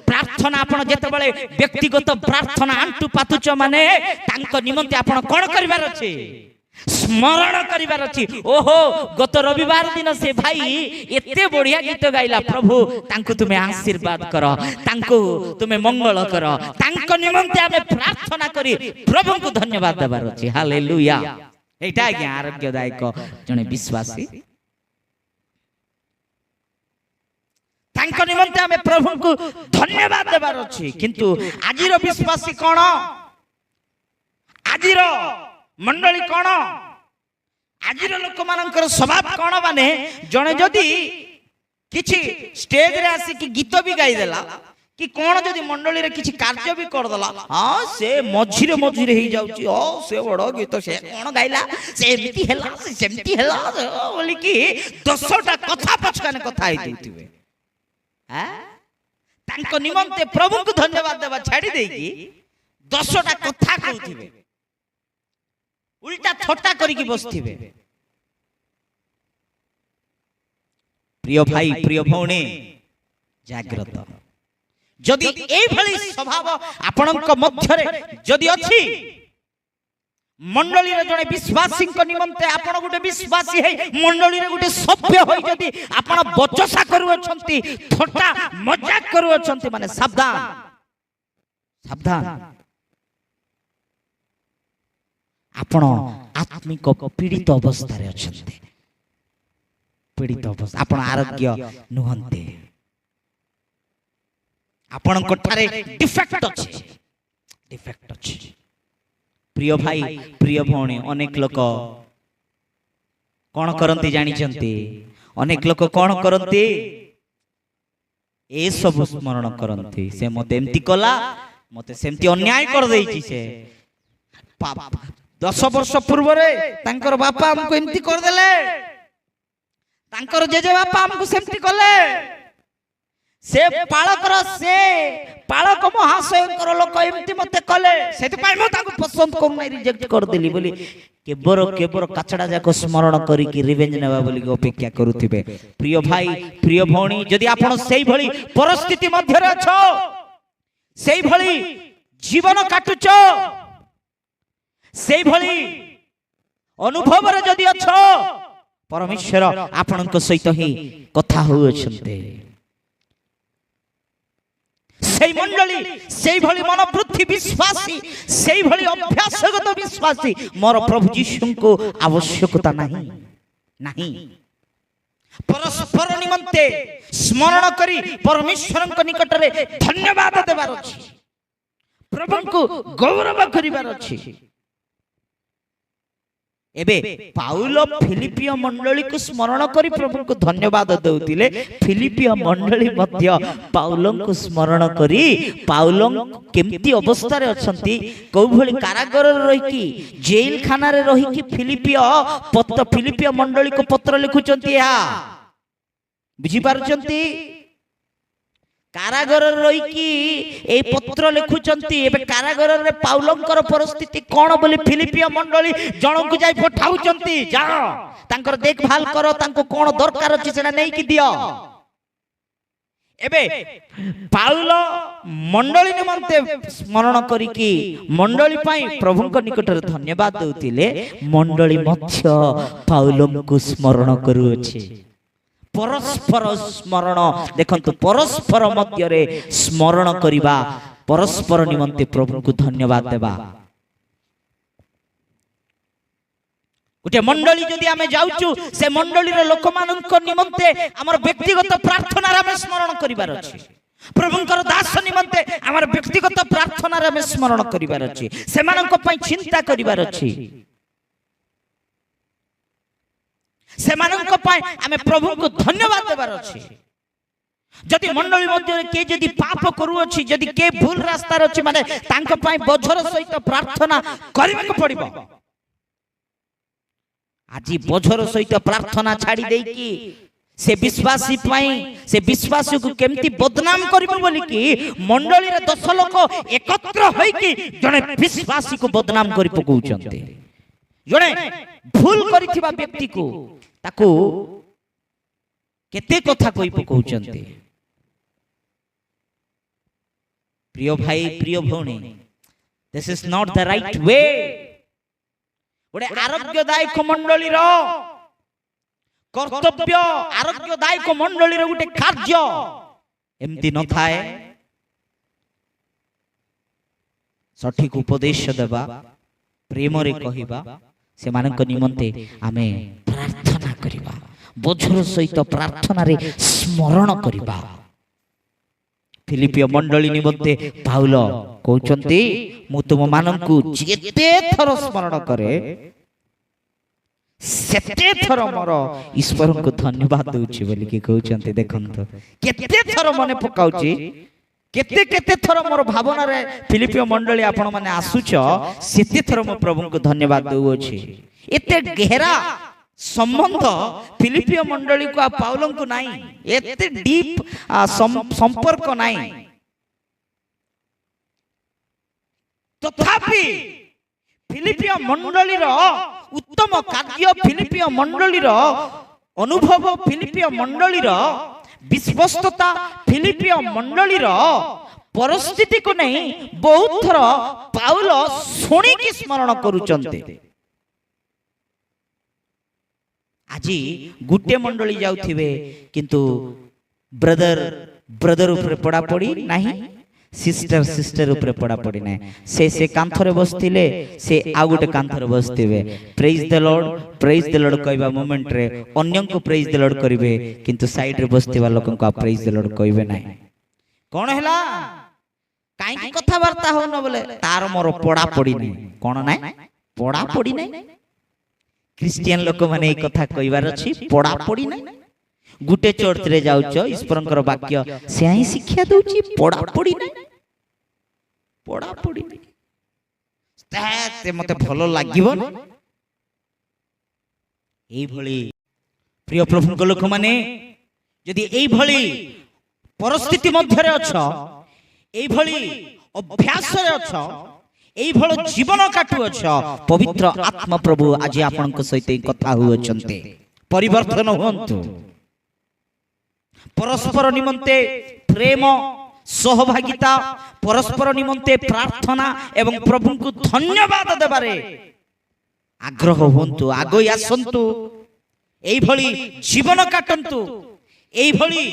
प्रार्थना आपण जेते बेले व्यक्तिगत प्रार्थना आंटू पातुच माने तांको निमंते आपण कोन करिवार अछि स्मरण करिवार अछि ओहो गत रविवार दिन से भाई एते बढ़िया गीत गाइला प्रभु तांको तुमे आशीर्वाद करो तांको तुमे मंगल करो तांको निमंते आमे प्रार्थना करी प्रभु को धन्यवाद देबार अछि हालेलुया एटा आज्ञा आरोग्यदायक जने विश्वासी तांको निमंते आमे प्रभु को धन्यवाद देबार अछि किंतु आजिरो विश्वासी कोन आजिरो मंडली कोन आजिर लोक मानकर स्वभाव कोन माने जणे जदी किछि स्टेज रे आसी कि गीत भी गाई देला कि कोन जदी मंडली रे किछि कार्य भी कर देला हां से मझिरे मझिरे ही जाउची ओ से बडो गीत से कोन गाइला से एमिति हेला से सेमिति हेला बोली कि 10टा कथा पछकाने कथा आइ दिथिबे हैं तांको निमंते प्रभु को धन्यवाद देबा छाडी देकी 10टा कथा कहउथिबे उल्टा थट्टा करिकी बसथिबे प्रिय भाई प्रिय भौणी जाग्रत जदि एई भली स्वभाव आपनक मध्यरे जदि अछि मंडली रे जने विश्वासी को निमंते आपण गुटे विश्वासी है मंडली रे गुटे सभ्य होई जदि आपण बचसा करू अछंती थट्टा मजाक करू अछंती माने सावधान ସାବଧାନ। ଆପଣ ଆତ୍ମିକ ପୀଡ଼ିତ ଅବସ୍ଥାରେ ଅଛନ୍ତି, ପୀଡ଼ିତ ଅବସ୍ଥା, ଆପଣ ଆରୋଗ୍ୟ ନୁହନ୍ତି, ଆପଣଙ୍କ ଠାରେ ଡିଫେକ୍ଟ ଅଛି, ଡିଫେକ୍ଟ ଅଛି। ପ୍ରିୟ ଭାଇ, ପ୍ରିୟ ଭଉଣୀ, ଅନେକ ଲୋକ କଣ କରନ୍ତି ଜାଣିଛନ୍ତି? ଅନେକ ଲୋକ କଣ କରନ୍ତି? ଏସବୁ ସ୍ମରଣ କରନ୍ତି। ସେ ମତେ ଏମିତି କଲା, ମତେ ସେମିତି ଅନ୍ୟାୟ କରିଦେଇଛି। ସେ 10 ବର୍ଷ ପୂର୍ବରେ ତାଙ୍କର ବାପା ଆମକୁ ଏମିତି କରିଦେଲେ, ତାଙ୍କର ଜେଜେ ବାପା ଆମକୁ ସେମିତି କଲେ, ସେ ପାଳକ ମହାଶୟଙ୍କର ଲୋକ ଏମିତି ମତେ କଲେ, ସେଥିପାଇଁ ମୁଁ ତାଙ୍କୁ ପସନ୍ଦ କରୁନାହିଁ, ରିଜେକ୍ଟ କରିଦେଲି ବୋଲି କେବଳ କାଚଡ଼ା ଯାକ ସ୍ମରଣ କରିକି ରିଭେଞ୍ଜ ନେବା ବୋଲି ଅପେକ୍ଷା କରୁଥିବେ। ପ୍ରିୟ ଭାଇ, ପ୍ରିୟ ଭଉଣୀ, ଯଦି ଆପଣ ସେଇଭଳି ପରିସ୍ଥିତି ମଧ୍ୟରେ ଅଛ, ସେଇଭଳି ଜୀବନ କାଟୁଛ, ସେଇଭଳି ଅନୁଭବରେ ଯଦି ଅଛ, ପରମେଶ୍ୱର ଆପଣଙ୍କ ସହିତ ହିଁ କଥା ହେଉଅଛନ୍ତି। সেই মণ্ডলী, সেইভଳି মনোবৃত্তি বিশ্বাসী, সেইভଳି অভ্যাসগত বিশ্বাসী মোর প্রভু যীশুଙ୍କୁ আবশ্যকতা ନାହିଁ, ନାହିଁ। পরস্পর নিমন্তে স্মরণ করি পরমেশ্বরଙ୍କ নিকটরে ধন্যবাদ দেবার ଅଛି, প্রভুଙ୍କୁ গৌরব করিবার ଅଛି। এবে পাউল ফিলিপিয় মণ্ডলীକୁ স্মরণ କରି প্রভুଙ୍କୁ ধন্যবাদ দেউଥିଲେ, ফিলিপিয় মণ্ডলী ମଧ୍ୟ ପାଉଲଙ୍କୁ ସ୍ମରଣ କରି ପାଉଲ କେମିତି ଅବସ୍ଥାରେ ଅଛନ୍ତି, କୋଉଭଳି କାରାଗାରରେ ରହିକି, ଜେଲ ଖାନାରେ ରହିକି ଫିଲିପିୟ ମଣ୍ଡଳୀକୁ ପତ୍ର ଲେଖୁଛନ୍ତି। ଏହା ବୁଝିପାରୁଛନ୍ତି? କାରାଗାରରେ ରହିକି এই ପତ୍ର ଲେଖୁଛନ୍ତି। ଏବେ କାରାଗାରରେ ପାଉଲଙ୍କର ପରିସ୍ଥିତି କଣ ବୋଲି ଫିଲିପିୟ ମଣ୍ଡଳୀ ଜଣଙ୍କୁ ଯାଇ ପଠାଉଛନ୍ତି, ଯାଅ ତାଙ୍କର ଦେଖଭାଲ କର, ତାଙ୍କୁ କଣ ଦରକାର ଅଛି ସେଟା ନେଇକି ଦିଅ। ଏବେ ପାଉଲ ମଣ୍ଡଳୀ ନିମନ୍ତେ ସ୍ମରଣ କରିକି ମଣ୍ଡଳୀ ପାଇଁ ପ୍ରଭୁଙ୍କ ନିକଟରେ ଧନ୍ୟବାଦ ଦେଉଥିଲେ, ମଣ୍ଡଳୀ ମଧ୍ୟ ପାଉଲଙ୍କୁ ସ୍ମରଣ କରୁଅଛି। পরস্পর স্মরণ, দেখন্তু পরস্পর মধ্যে স্মরণ করিবা, পরস্পর নিমন্তে প্রভুଙ୍କୁ ধন্যবাদ দেবা। গোটে মণ্ডলী যদি আমি যাউচু, সে মণ্ডলীর লোকମାନଙ୍କ নিমন্তে আমার ব্যক্তিগত প্রার্থনার আমি স্মরণ করিবার আছে, প্রভুଙ୍କର দাস নিমন্তে আমার ব্যক্তিগত প্রার্থনার আমি স্মরণ করিবার আছে, সেମାନଙ୍କ ପାଇଁ চিন্তা করিবার আছে, সেମାନଙ୍କ ପାଇଁ ଆମେ ପ୍ରଭୁଙ୍କୁ ଧନ୍ୟବାଦ ଦେବାର ଅଛି। ଯଦି ମଣ୍ଡଳୀ ମଧ୍ୟରେ କିଏ ଯଦି ପାପ କରୁଅଛି, ଯଦି କିଏ ଭୁଲ ରାସ୍ତାରେ ଅଛି, ମାନେ ତାଙ୍କ ପାଇଁ ବୋଝର ସହିତ ପ୍ରାର୍ଥନା କରିବାକୁ ପଡ଼ିବ। ଆଜି ବୋଝର ସହିତ ପ୍ରାର୍ଥନା ଛାଡ଼ି ଦେଇକି ସେ ବିଶ୍ୱାସୀ ପାଇଁ, ସେ ବିଶ୍ୱାସୀକୁ କେମିତି ବଦନାମ କରିବ ବୋଲିକି ମଣ୍ଡଳୀର 10 ଲୋକ ଏକତ୍ର ହୋଇକି ଜଣେ ବିଶ୍ୱାସୀକୁ ବଦନାମ କରି ପକାଉଛନ୍ତି। ଜଣେ ଭୁଲ କରିଥିବା ବ୍ୟକ୍ତିକୁ ତାକୁ କେତେ କଥା କହି ପକାଉଛନ୍ତି। প্রিয় ভাই, প্রিয় ভଉଣୀ, this is not the right way। ଗୋଟେ ଆରୋଗ୍ୟଦାୟକ ମଣ୍ଡଳୀର କର୍ତ୍ତବ୍ୟ, ଆରୋଗ୍ୟଦାୟକ ମଣ୍ଡଳୀର ଗୋଟେ କାର୍ଯ୍ୟ ଏମିତି ନଥାଏ। ସଠିକ ଉପଦେଶ ଦେବା, ପ୍ରେମରେ କହିବା, ସେମାନଙ୍କ ନିମନ୍ତେ ଆମେ ପ୍ରାର୍ଥନା କରିବା, ବୋଝର ସହିତ ପ୍ରାର୍ଥନାରେ ସ୍ମରଣ କରିବା। ଫିଲିପିୟ ମଣ୍ଡଳୀ ନିମନ୍ତେ ପାଉଲ କହୁଛନ୍ତି, ମୁଁ ତୁମମାନଙ୍କୁ ଯେତେ ଥର ସ୍ମରଣ କରେ, ସେତେ ଥର ମୋର ଈଶ୍ୱରଙ୍କୁ ଧନ୍ୟବାଦ ଦେଉଛି ବୋଲିକି କହୁଛନ୍ତି। ଦେଖନ୍ତୁ କେତେ ଥର ମନେ ପକାଉଛି, କେତେ କେତେ ଥର ମୋର ଭାବନାରେ ଫିଲିପିୟ ମଣ୍ଡଳୀ ଆପଣ ମାନେ ଆସୁଛ, ସେତେ ଥର ମୁଁ ପ୍ରଭୁଙ୍କୁ ଧନ୍ୟବାଦ ଦେଉଅଛି। ଏତେ ଗେହରା ସମ୍ବନ୍ଧ ଫିଲିପିୟ ମଣ୍ଡଳୀକୁ ଆଉ ପାଉଲଙ୍କୁ ନାହିଁ, ଏତେ ଡିପ୍ ସମ୍ପର୍କ ନାହିଁ। ତଥାପି ଫିଲିପିୟ ମଣ୍ଡଳୀର ଉତ୍ତମ କାର୍ଯ୍ୟ, ଫିଲିପିୟ ମଣ୍ଡଳୀର ଅନୁଭବ, ଫିଲିପିୟ ମଣ୍ଡଳୀର ବିଶ୍ୱସ୍ତତା, ଫିଲିପିୟ ମଣ୍ଡଳୀର ପରିସ୍ଥିତିକୁ ନେଇ ବହୁତ ଥର ପାଉଲ ଶୁଣିକି ସ୍ମରଣ କରୁଛନ୍ତି। ଆଜି ଗୋଟିଏ ମଣ୍ଡଳୀ ଯାଉଥିବେ, କିନ୍ତୁ ବ୍ରଦର ଉପରେ ପଢ଼ାପଢ଼ି ନାହିଁ, सिस्टर सिस्टर ऊपर पड़ा पड़ी ना से कांथरे बसथिले से आ गोटे कांथरे बसथिबे प्रेज द लॉर्ड कहबा मोमेंट रे अन्य को प्रेज द लॉर्ड करिवे किंतु साइड रे बसथिबा लोकन को प्रेज द लॉर्ड कहबे नाही कोन हैला काई की कथा वार्ता हो न बोले तार मोर पड़ा पड़ी नाही कोन नाही पड़ा पड़ी नाही क्रिश्चियन लोक माने ए कथा कहबार अछि पड़ा पड़ी नाही गुटे चर्च रे जाउछ ईश्वरंकर वाक्य से ही शिक्षा दउची पड़ा पड़ी नाही पड़ा पड़ी से मते भलो लागिबो एई भली प्रिय प्रभु को लोक माने यदि एई भली परिस्थिति मध्य रे अछ एई भली अभ्यास रे अछ एई भलो जीवन काटु अछ पवित्र आत्मा प्रभु आज आपन को सहित कथा हुअछन्ते परिवर्तन होंतु परस्पर निमंते प्रेम सहभागिता परस्पर निमंते प्रार्थना एवं प्रभु को धन्यवाद देबारे आग्रह होंतु आगई आसंतु एई भली जीवन काटंतु एई भली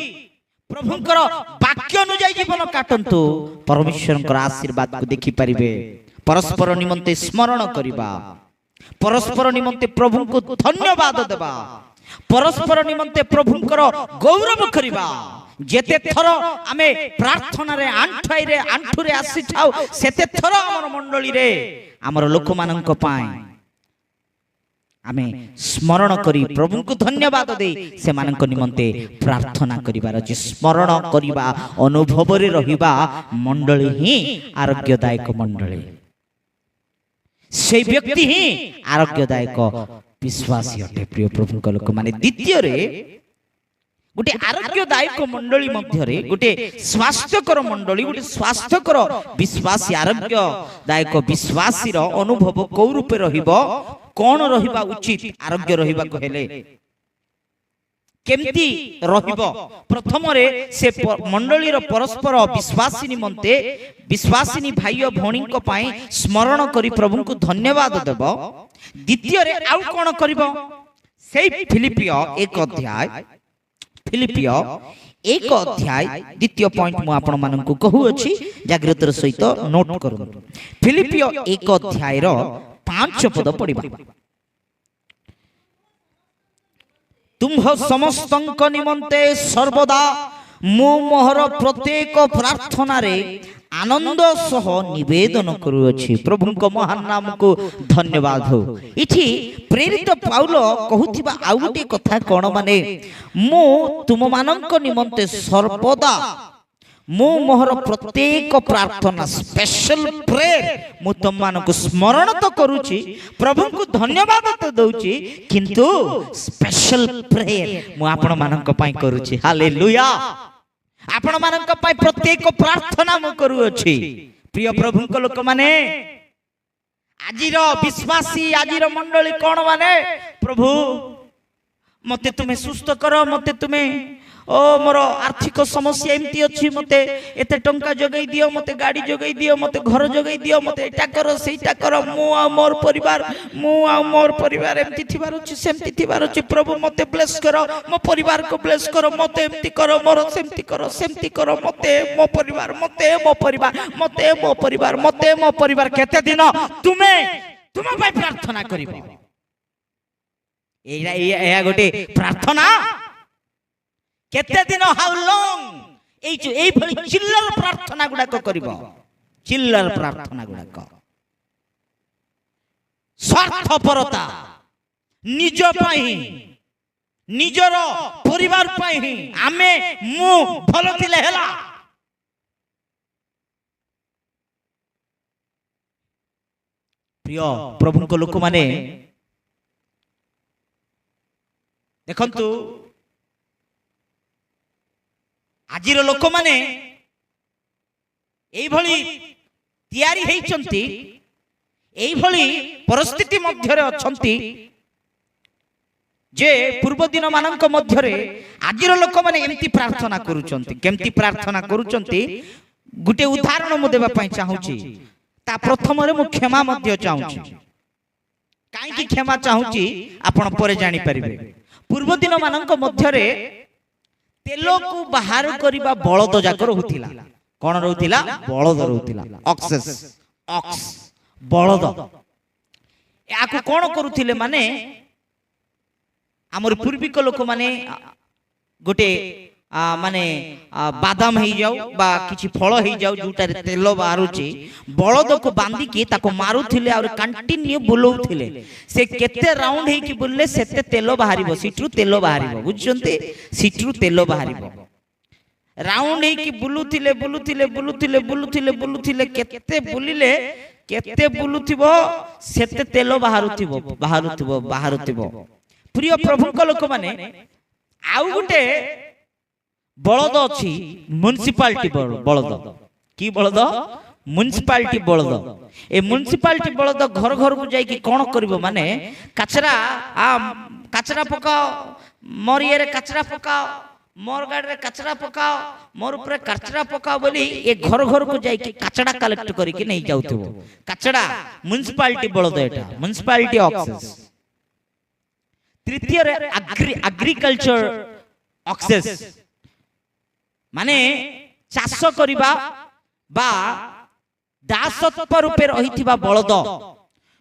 प्रभुंकर वाक्य अनुଯାୟୀ जीवन काटंतु परमेश्वरंकर आशीर्वाद को देखि परिबे परस्पर निमंते स्मरण करिबा परस्पर निमंते प्रभु को धन्यवाद देबा परस्पर निमंते प्रभुंकर गौरव करिबा जेते थर आमे प्रार्थना रे आंठु रे आसी थाउ सेते थर हमर मंडली रे हमर लोक मानक पाए आमे स्मरण करी प्रभु को धन्यवाद दे से मानक निमंते प्रार्थना करिबार अछि स्मरण करिबा अनुभव रे रहिबा मंडली ही आरोग्यदायक मंडली से व्यक्ति ही आरोग्यदायक विश्वासी अटे प्रिय प्रभु को लोक माने द्वितीय रे गोटे आरोग्यदायक मंडली मध्य रे गोटे स्वास्थ्यकर मंडली गोटे स्वास्थ्यकर विश्वासी आरोग्यदायक विश्वासी रो अनुभव को रूपे रहिबो कोन रहिबा उचित आरोग्य रहिबा को हेले केमती रहिबो प्रथम रे से मंडली रो परस्पर विश्वासी निमंते विश्वासिनी भाई और भौणी को पाई स्मरण करी प्रभु को धन्यवाद देबो द्वितीय रे आउ कोन करबो सेई फिलिपियो एक अध्याय द्वितीय पॉइंट मु आपण मानन को कहू अछि जागृतर सहित नोट करू फिलिपियो एक अध्याय रो 5 पद पढ़िबा तुम्ह समस्तंक निमंते सर्वदा मु मोहर प्रत्येक प्रार्थना रे आनंद सह निवेदन करूअछि प्रभु को महान नाम को धन्यवाद हो इठी प्रेरित पाउल कहूथिबा आउ गोटे कथा कोन माने मु तुम मानक निमंते सर्वदा मु मोहर प्रत्येक प्रार्थना स्पेशल प्रेयर मु तुम मानक स्मरण तो करूची प्रभु को धन्यवाद तो दउची किंतु स्पेशल प्रेयर मु आपण मानक पई करूची हालेलुया आपण मानक पई प्रत्येक प्रार्थना मु करूअछि प्रिय प्रभु को लोक माने आजिर विश्वासी आजिर मंडली कोन माने प्रभु मते तुमे सुस्त करो मते तुमे ओ मोर आर्थिक समस्या एमती अछि मते एते टंका जगई दियो मते गाड़ी जगई दियो मते घर जगई दियो मते एटा करो सेटा करो मु आ मोर परिवार एमती थिबार अछि सेमती थिबार अछि प्रभु मते ब्लेस करो मो परिवार को ब्लेस करो मते एमती करो मोर सेमती करो मते मो परिवार केते दिन तुमे पाई प्रार्थना करिबो एया गोटे प्रार्थना केते दिन हाउ लॉन्ग एई भली चिल्लर प्रार्थना गुडा को करिवो चिल्लर प्रार्थना गुडा को स्वार्थपरता निज पाई निजर परिवार पाई आमे मु भलो थिले हेला प्रिय प्रभु को लोक माने देखंतु आजिर लोक माने एई भली तैयारी हेइचंती एई भली परिस्थिति मध्य रे अछंती जे पूर्व दिन मानक मध्य रे आजिर लोक माने एमती प्रार्थना करूचंती केमती प्रार्थना करूचंती गुटे उदाहरण मु देबा पई चाहूची ता प्रथम रे मु क्षमा मध्य चाहूची काई की क्षमा चाहूची आपण परे जानि परिबे पूर्व दिन मानक मध्य रे तेल को बाहर करिबा बळद जाकर होतिला कौन रोला बलद रोला ऑक्सेस ऑक्स बलद या कौन करुले माने आमर पूर्विक लोक माने गोटे माने बादाम हो जाऊ बा किछि फल हो जाऊ जोटार तेल बाहरुची बलद को बांधिकी ताको मारुथिले और कंटिन्यू बुलाउथिले से केते राउंड हे कि बुलले सेते तेल बाहरिबो सिट्रु तेल बाहरिबो बुझछन्ते सिट्रु तेल बाहरिबो राउंड हे कि बुलुथिले बुलुथिले बुलुथिले बुलुथिले बुलुथिले केते बुलिले केते बुलुथिबो सेते तेल बाहरुथिबो बाहरुथिबो बाहरुथिबो प्रिय प्रभुक लोक माने आउ गुटे बलद अच्छी म्युनिसिपालिटी बलद की बलद म्युनिसिपालिटी बलद ए म्युनिसिपालिटी बलद घर घर को जाई कौन करिवो माने कचरा कचरा पकाओ मोर ये रे कचरा पकाओ मोर गाड़ी रे कचरा पकाओ मोर ऊपर कचरा पकाओ बोली ए घर घर को जाई कचरा कलेक्ट करके नहीं जाउथबो कचरा म्युनिसिपालिटी बलद एटा म्युनिसिपालिटी ऑक्सेस तृतीय रे एग्रीकल्चर ऑक्सेस माने चाष करिबा बा दासत्व रूपे रहिथिबा बलद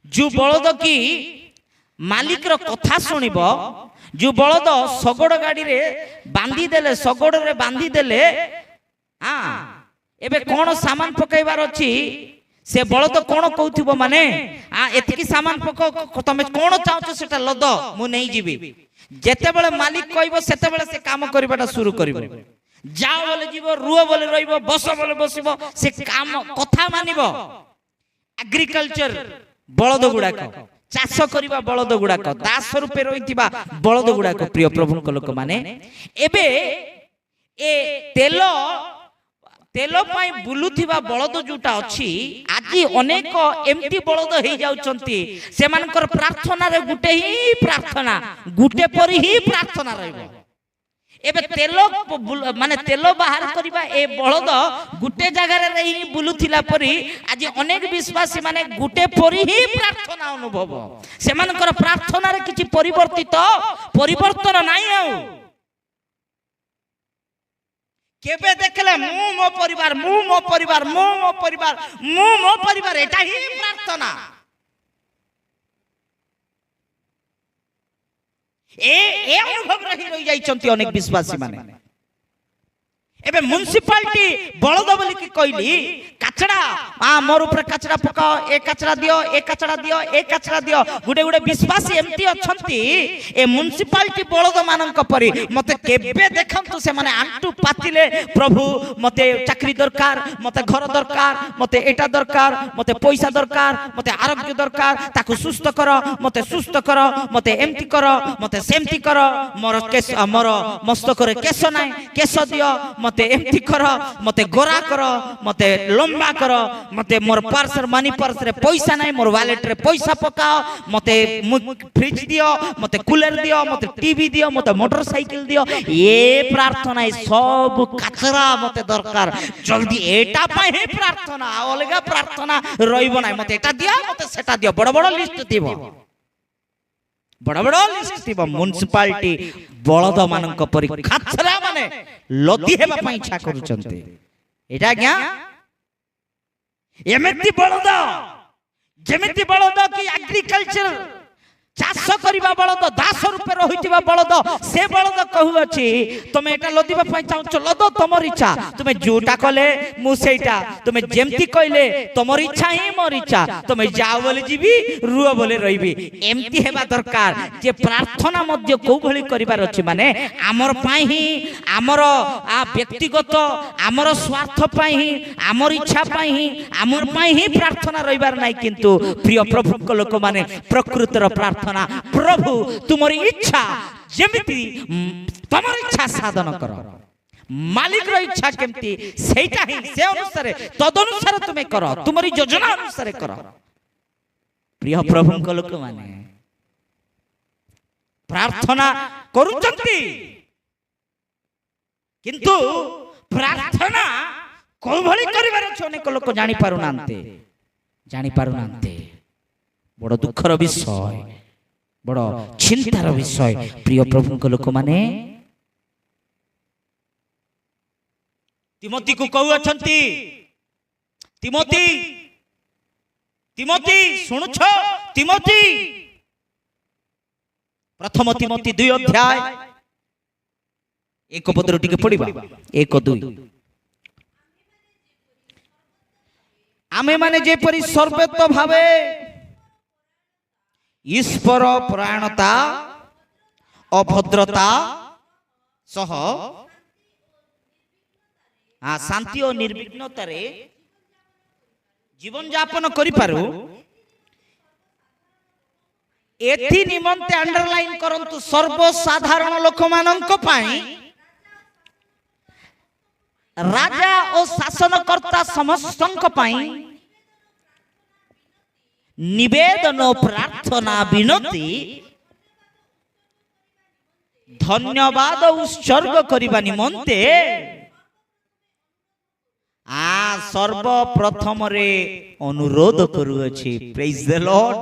जो बलद की मालिक रो कथा सुनिबो जो बलद सगड़ गाड़ी रे बांधी देले सगड़ रे बांधी देले हां एबे कोन सामान पकाइबार अछि से बलद कोन कहउथिबो माने एतिकी सामान पको तमे कोन चाहछो सेटा लद मु नै जीबी जेते बेले मालिक कहइबो सेते बेले से काम करिबाटा शुरू करिबो जाओ बोले जीव रुओ बोले रहिबो बस बोले बसिबो से काम कथा मानिबो एग्रीकल्चर बलद गुडाक चाष करिबा बलद गुडाक दास रूपे रहितिबा बलद गुडाक प्रिय प्रभुक लोक माने एबे ए तेल तेल पाई बुलुथिबा बलद जोटा अछि आजि अनेक एमटी बलद हे जाउचंती सेमानकर प्रार्थना रे गुटे ही प्रार्थना गुटे परि ही प्रार्थना रहइबो एबे तेल माने तेल बाहर करिबा ए बलद गुटे जगह रे रही बुलुथिला परी आज अनेक विश्वासी माने गुटे परी ही प्रार्थना अनुभव सेमानकर प्रार्थना रे किछि परिवर्तन नाही आउ केबे देखले मु मो परिवार मु मो परिवार मु मो परिवार मु मो परिवार एटा ही प्रार्थना ए अनुभव रही जाइछंती अनेक विश्वासी माने एबे म्युनिसिपालिटी बलद बोली कि कहली कचरा मोर ऊपर कचरा पकाओ ए कचरा दियो ए कचरा दियो ए कचरा दियो गुडे गुडे विश्वासी एमती अछंती ए म्युनिसिपालिटी बलद मानक परी मते केबे देखंतु से माने आंटू पातिले प्रभु मते चाकरी दरकार मते घर दरकार मते एटा दरकार मते पैसा दरकार मते आरोग्य दरकार ताकू सुस्त करो मते एमती करो मते सेमती करो मोर केस मोर मस्तक रे केस नाही केस दियो मते एमती करो मते गोरा करो मते लंबा करो मते मोर पर्स मनी पर्स रे पैसा नाही मोर वॉलेट रे पैसा पकाओ मते फ्रिज दियो मते कूलर दियो मते टीवी दियो मते मोटरसाइकिल दियो ये प्रार्थना सब कचरा मते दरकार जल्दी एटा पाए हे प्रार्थना अलगा प्रार्थना रहिबो नाही मते एटा दियो मते सेटा दियो बड़ बड़ लिस्ट दिबो बड़ बड़ लिस्ट दिबो म्युनिसिपालिटी बलद मानक परि कचरा माने लदी हेबा पई इच्छा करूचंते एटा क्या एमिति बलद जेमिति बलद की एग्रीकल्चर चाष करिबा बलद दास रूपे रहितिबा बलद से बलद कहू अछि तुमे एटा लदिबा पई चाहछ लद तमर इच्छा तुमे जोटा कले मु सेटा तुमे जेमति कहले तमर इच्छा ही मोर इच्छा तुमे जाओ बोले जीबी रुओ बोले रहिबी एमति हेबा दरकार जे प्रार्थना मध्य को भली करिबार अछि माने हमर पई ही हमर आ व्यक्तिगत हमर स्वार्थ पई ही हमर इच्छा पई ही हमर पई ही प्रार्थना रहिबार नाही किंतु प्रिय प्रभु को लोक माने प्रकृतिर प्रार्थना प्रभु तुम्हारी इच्छा जेमिति तमर इच्छा साधन करो मालिक रो इच्छा केमती सेटा ही से अनुसार तद अनुसार तुमे करो तुम्हारी योजना अनुसार करो प्रिय प्रभु को लोक माने प्रार्थना करूचंती किंतु प्रार्थना को भली करिबार छ अनेक लोक जानि पारु नांते बड़ दुखर विषय बड़ चिंतार विषय प्रिय प्रभु को लोक माने तिमोथी को कहू अछंती तिमोथी तिमोथी सुनुछ तिमोथी प्रथम तिमोथी 2 अध्याय 1 पदर टिके पढिबा 1-2 आमे माने जेपरि सर्वत भावे ईश्वर परायणता अभद्रता सह शांति और निर्विघ्नता रे जीवन यापन करि पारू एथि निमंते अंडरलाइन करंतु सर्वसाधारण लोक मानक पाई राजा और शासनकर्ता समस्तक पाई निवेदन प्रार्थना विनती धन्यवाद उत्सर्ग करिबा निमंते सर्वप्रथम रे अनुरोध करूअछि। Praise the Lord.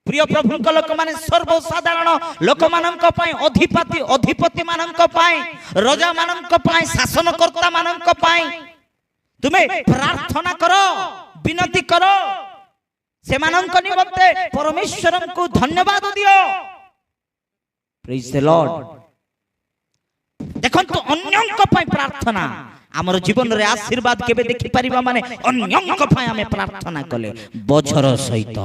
प्रिय प्रभु लोक माने सर्वसाधारण लोक मानक पाई अधिपति मानक पाई राजा मानक पाई शासनकर्ता मानक पाई तुमे प्रार्थना करो विनती करो से मानक निमंते परमेश्वर को धन्यवाद दियो। Praise the Lord. देखंतु अन्यंक पाई प्रार्थना आमर जीवन रे आशीर्वाद केबे देखि परिबा माने अन्यंक पाई हमें प्रार्थना कले बजर सहित।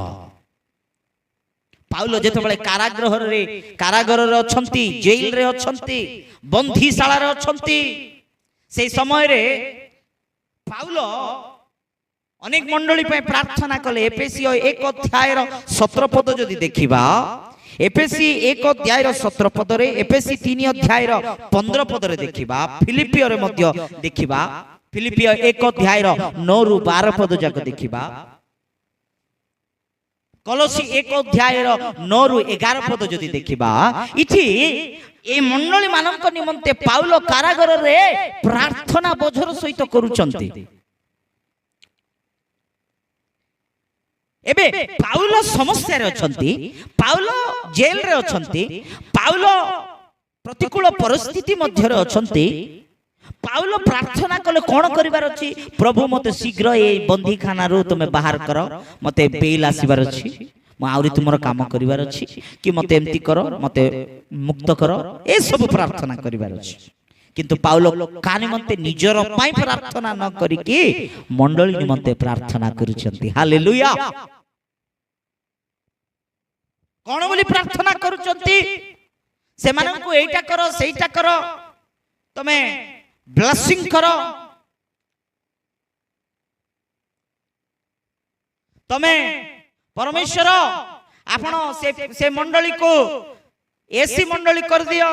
पाउलो जेते बळे कारागार रे अछंती जेल रे अछंती बंधीशाला रे अछंती से समय रे पाउलो अनेक मंडली पे प्रार्थना कले। एफेसी 1 अध्याय 17 पद जदि देखिबा एफेसी 1 अध्याय 17 पद रे एफेसी 3 अध्याय 15 पद रे देखिबा फिलिपियो रे मध्य देखिबा फिलिपियो 1 अध्याय 9 रु 12 पद जाक देखिबा कलोसी 1 अध्याय 9 रु 11 पद जदि देखिबा इठी ए मंडली मानक निमंते पाउलो कारागार रे प्रार्थना बोझर सहित करूचंती। एबे पाउलो समस्या रे अछंती पाउलो जेल रे अछंती पाउलो प्रतिकूल परिस्थिति मध्य रे अछंती पाउलो प्रार्थना कले कोन करिवार अछि प्रभु मते शीघ्र ए बंदीखाना रो तुमे बाहर करो मते बेल आसीबार अछि म आउरी तुमरो काम करिवार अछि कि मते एम्ति करो मते मुक्त करो ए सब प्रार्थना करिवार अछि। किंतु पाउलो का निमंते निजर पाई प्रार्थना न करी कि मंडली निमंते प्रार्थना करूचंती। हालेलुया। कोन बोली प्रार्थना करूचंती से मानन को एटा करो सेटा करो तमे ब्लेसिंग करो तमे परमेश्वर आपण से मंडली को एसी मंडली कर दियो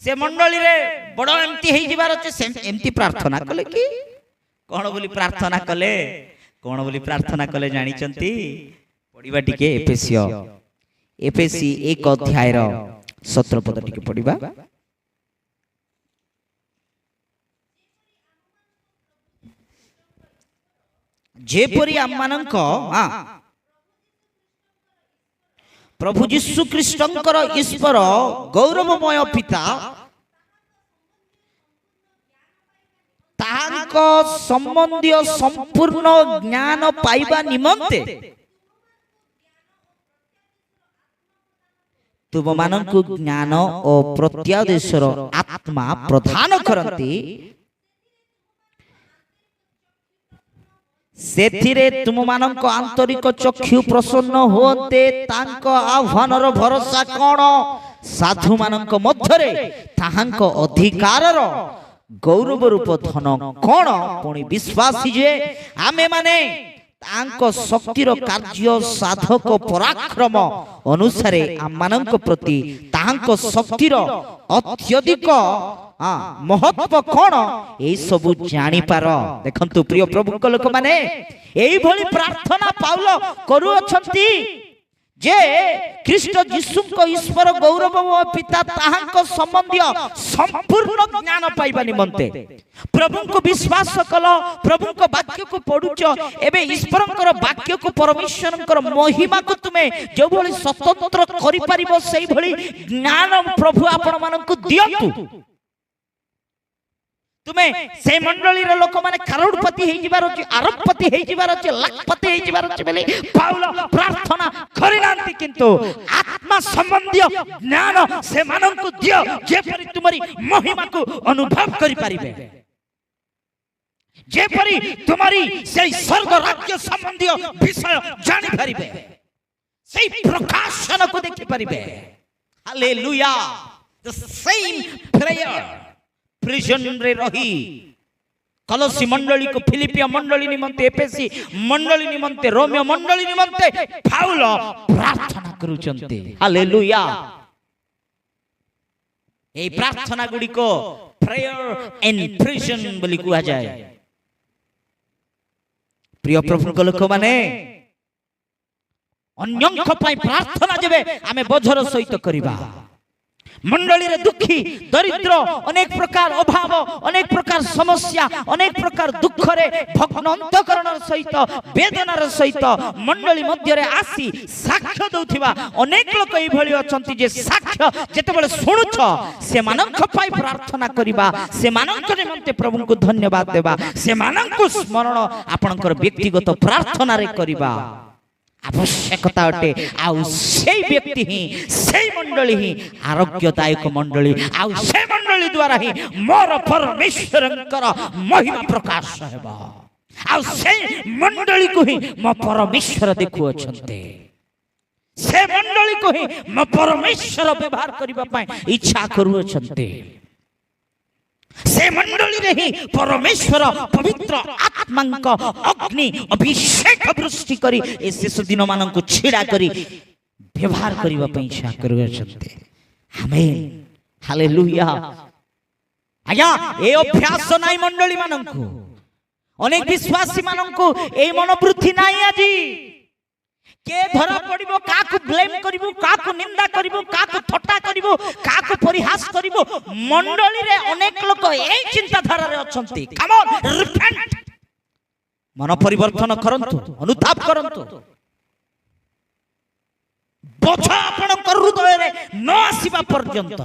से मंडली रे बड़ एम्ति हेई जिबार अछि एम्ति प्रार्थना कले कि कोन बोली प्रार्थना कले जानि चंती पढिबा टिके एफेसी 1 अध्याय 17 पद टिके पढिबा जेपरि आममानंक प्रभु यीशु ख्रीष्टंकर ईश्वर गौरवमय पिता ताहांक संबंधी संपूर्ण ज्ञान पाइबा निमंते तुम मानंकु ज्ञान और प्रत्यादेशर आत्मा प्रदान करंती सेथिरे तुम मानंक आंतरिक चक्षु प्रसन्न होते तांक आह्वानर भरोसा कोन साधु मानंक मध्यरे ताहांक अधिकारर गौरव रूप धन कोन पुणी विश्वासी जे आमे माने तांक शक्तिर कार्य साधक पराक्रम अनुसारे आमानंक प्रति तांक शक्तिर अत्यधिक महत्व कोन ए सब जानि पार। देखंतु प्रिय प्रभु लोक माने एई भली प्रार्थना पाउलो करू अछंती जे ख्रीष्ट यीशु को ईश्वर गौरवमय पिता ताहांक संबंधी संपूर्ण ज्ञान पाइबा निमंते प्रभु को विश्वास कलो प्रभु को वाक्य को पढुचो एबे ईश्वरंकर वाक्य को परमेश्वरंकर महिमा को तुमे जो भली स्वतंत्र करि परिबो सेई भली ज्ञान प्रभु आपण मानन को दियंतु। तुमे से मंडली रे लोक माने करोड़पति हेइ जिबार अछि, अरबपति हेइ जिबार अछि, लाखपति हेइ जिबार अछि बेले पाउल प्रार्थना करिनांती, किंतु आत्मा संबंधी ज्ञान से माननकु दियो जेपरि तुमरी महिमा को अनुभव करि परिबे, जेपरि तुमरी से स्वर्ग राज्य संबंधी विषय जानि परिबे, से प्रकाशन को देखि परिबे। Hallelujah. The same prayer prison रे रही कलसी मंडली को फिलिपिया मंडली निमंते, एफेसी मंडली निमंते, रोमियो मंडली निमंते पाउल प्रार्थना करूचंते। हालेलुया। ए प्रार्थना गुडी को प्रेयर इन प्रिजन बोली कुआ जाए। प्रिय प्रभु को लोक माने अन्यंक पई प्रार्थना जेबे आमे बोझर सहित करिबा, मंडली रे दुखी दरिद्र अनेक प्रकार अभाव, अनेक प्रकार समस्या, अनेक प्रकार दुख रे भग्न अंतकरण सहित वेदनार सहित मंडली मध्य रे आसी साक्ष्य दउथिबा अनेक लोक एई भली अछंती जे साक्ष्य जेतेबेले सुनुछ से मानक पाई प्रार्थना करिबा, से मानक निमंते प्रभु को धन्यवाद देबा, से मानक स्मरण आपनकर व्यक्तिगत प्रार्थना रे करिबा आवश्यकता अटे। आउ से व्यक्ति ही से मंडली ही आरोग्यदायक मंडली, आउ से मंडली द्वारा ही मोर परमेश्वरंकर महिमा प्रकाश हेबा, आउ से मंडली को ही म परमेश्वर देखु अछंते, से मंडली को ही म परमेश्वर व्यवहार करिबा पय इच्छा करू अछंते, से मंडली रे ही परमेश्वर पवित्र आत्मांक अग्नि अभिषेक वृष्टि करी ए शेष दिन मानक छिड़ा करी व्यवहार करिबा पई इच्छा करूछन्ते। आमेन। हालेलुया। आज्ञा ए अभ्यास नाई मंडली मानक, अनेक विश्वासी मानक ए मनोवृत्ति नाई। आजी के धरा पड़िबो, काकु ब्लेम करिवो, काकु निंदा करिवो, काकु थट्टा करिवो, काकु परिहास करिवो, मंडली रे अनेक लोक एई चिंता धारा रे अछंती। कम ऑन रिपेंट, मन परिवर्तन करंतु, अनुताप करंतु। बोझ आपनक हृदय रे न आसीबा पर्यंत,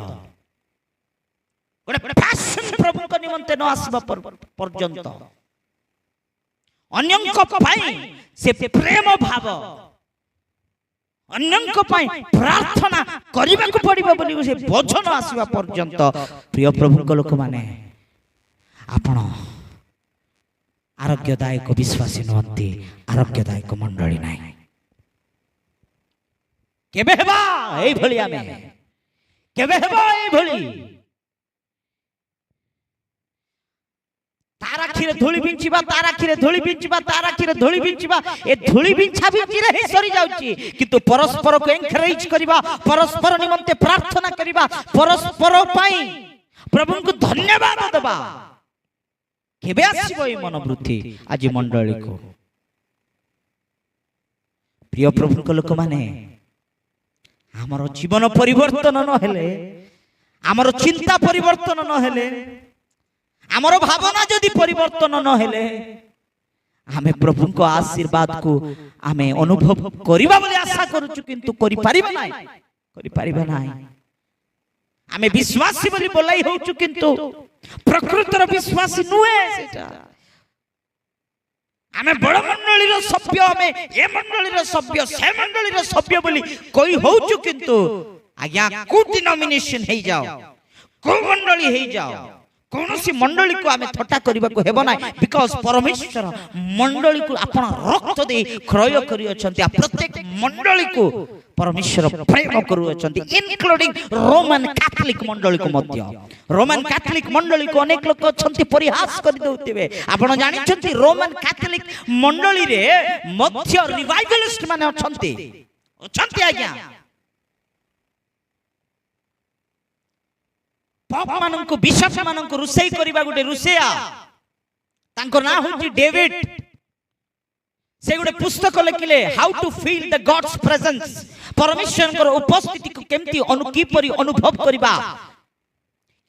गोटे पैशन प्रभु को निमंते न आसीबा पर्यंत अन्यंक पई से प्रेम भाव, अन्यंक पई प्रार्थना करिबा को पड़िबो बोली से बोझ न आसीबा पर्यंत। प्रिय प्रभु को लोक माने आपण आरोग्यदायक विश्वासी नहंती, आरोग्यदायक मंडली नाही। केबे हेबा एई भली, आमे केबे हेबा एई भली तारा खिरे धूली बिंचिबा, तारा खिरे धूली बिंचिबा, तारा खिरे धूली बिंचिबा, ए धूली बिंछा बिंची रे सरी जाउची। किंतु परस्पर को एनकरेज करिबा, परस्पर निमंते प्रार्थना करिबा, परस्पर पई प्रभु को धन्यवाद देबा, केबे आसीबो ए मनोवृत्ति आज मंडली को। प्रिय प्रभु को लोक माने हमर जीवन परिवर्तन न हेले, हमर चिंता परिवर्तन न हेले, हमर भावना जदि परिवर्तन न हेले, आमे प्रभु को आशीर्वाद को आमे अनुभव करिबा बोली आशा करूछु, किंतु करि परिबा नाही, करि परिबा नाही। आमे विश्वासी बोली बोलाई होछु, किंतु प्रकृतर विश्वासी नुहे सेटा। आमे बड़ मंडली रो सभ्य, आमे ए मंडली रो सभ्य, से मंडली रो सभ्य बोली कोई होछु, किंतु आज्ञा को डिनोमिनेशन हेइ जाओ, को मंडली हेइ जाओ, कौनसी मंडली को आमे थट्टा करिबा को हेबो नाही। बिकॉज़ परमेश्वर मंडली को आपण रक्त दे क्रय करि अछंती, आ प्रत्येक मंडली को परमेश्वर प्रेम करू अछंती, इंक्लूडिंग रोमन कैथोलिक मंडली को मध्य। रोमन कैथोलिक मंडली को अनेक लोक अछंती परिहास करि दउतिबे। आपण जानि छंती रोमन कैथोलिक मंडली रे मध्य रिवाइवलिस्ट माने अछंती, अछंती आज्ञा। पॉप माननको बिशप माननको रुसेई करिबा गुटे रुसेया, तांको ना होची डेविड। से गुटे पुस्तक लिखिले how to feel the God's presence, परमेश्वर को उपस्थिति को केमती किपरि अनुभव करिबा।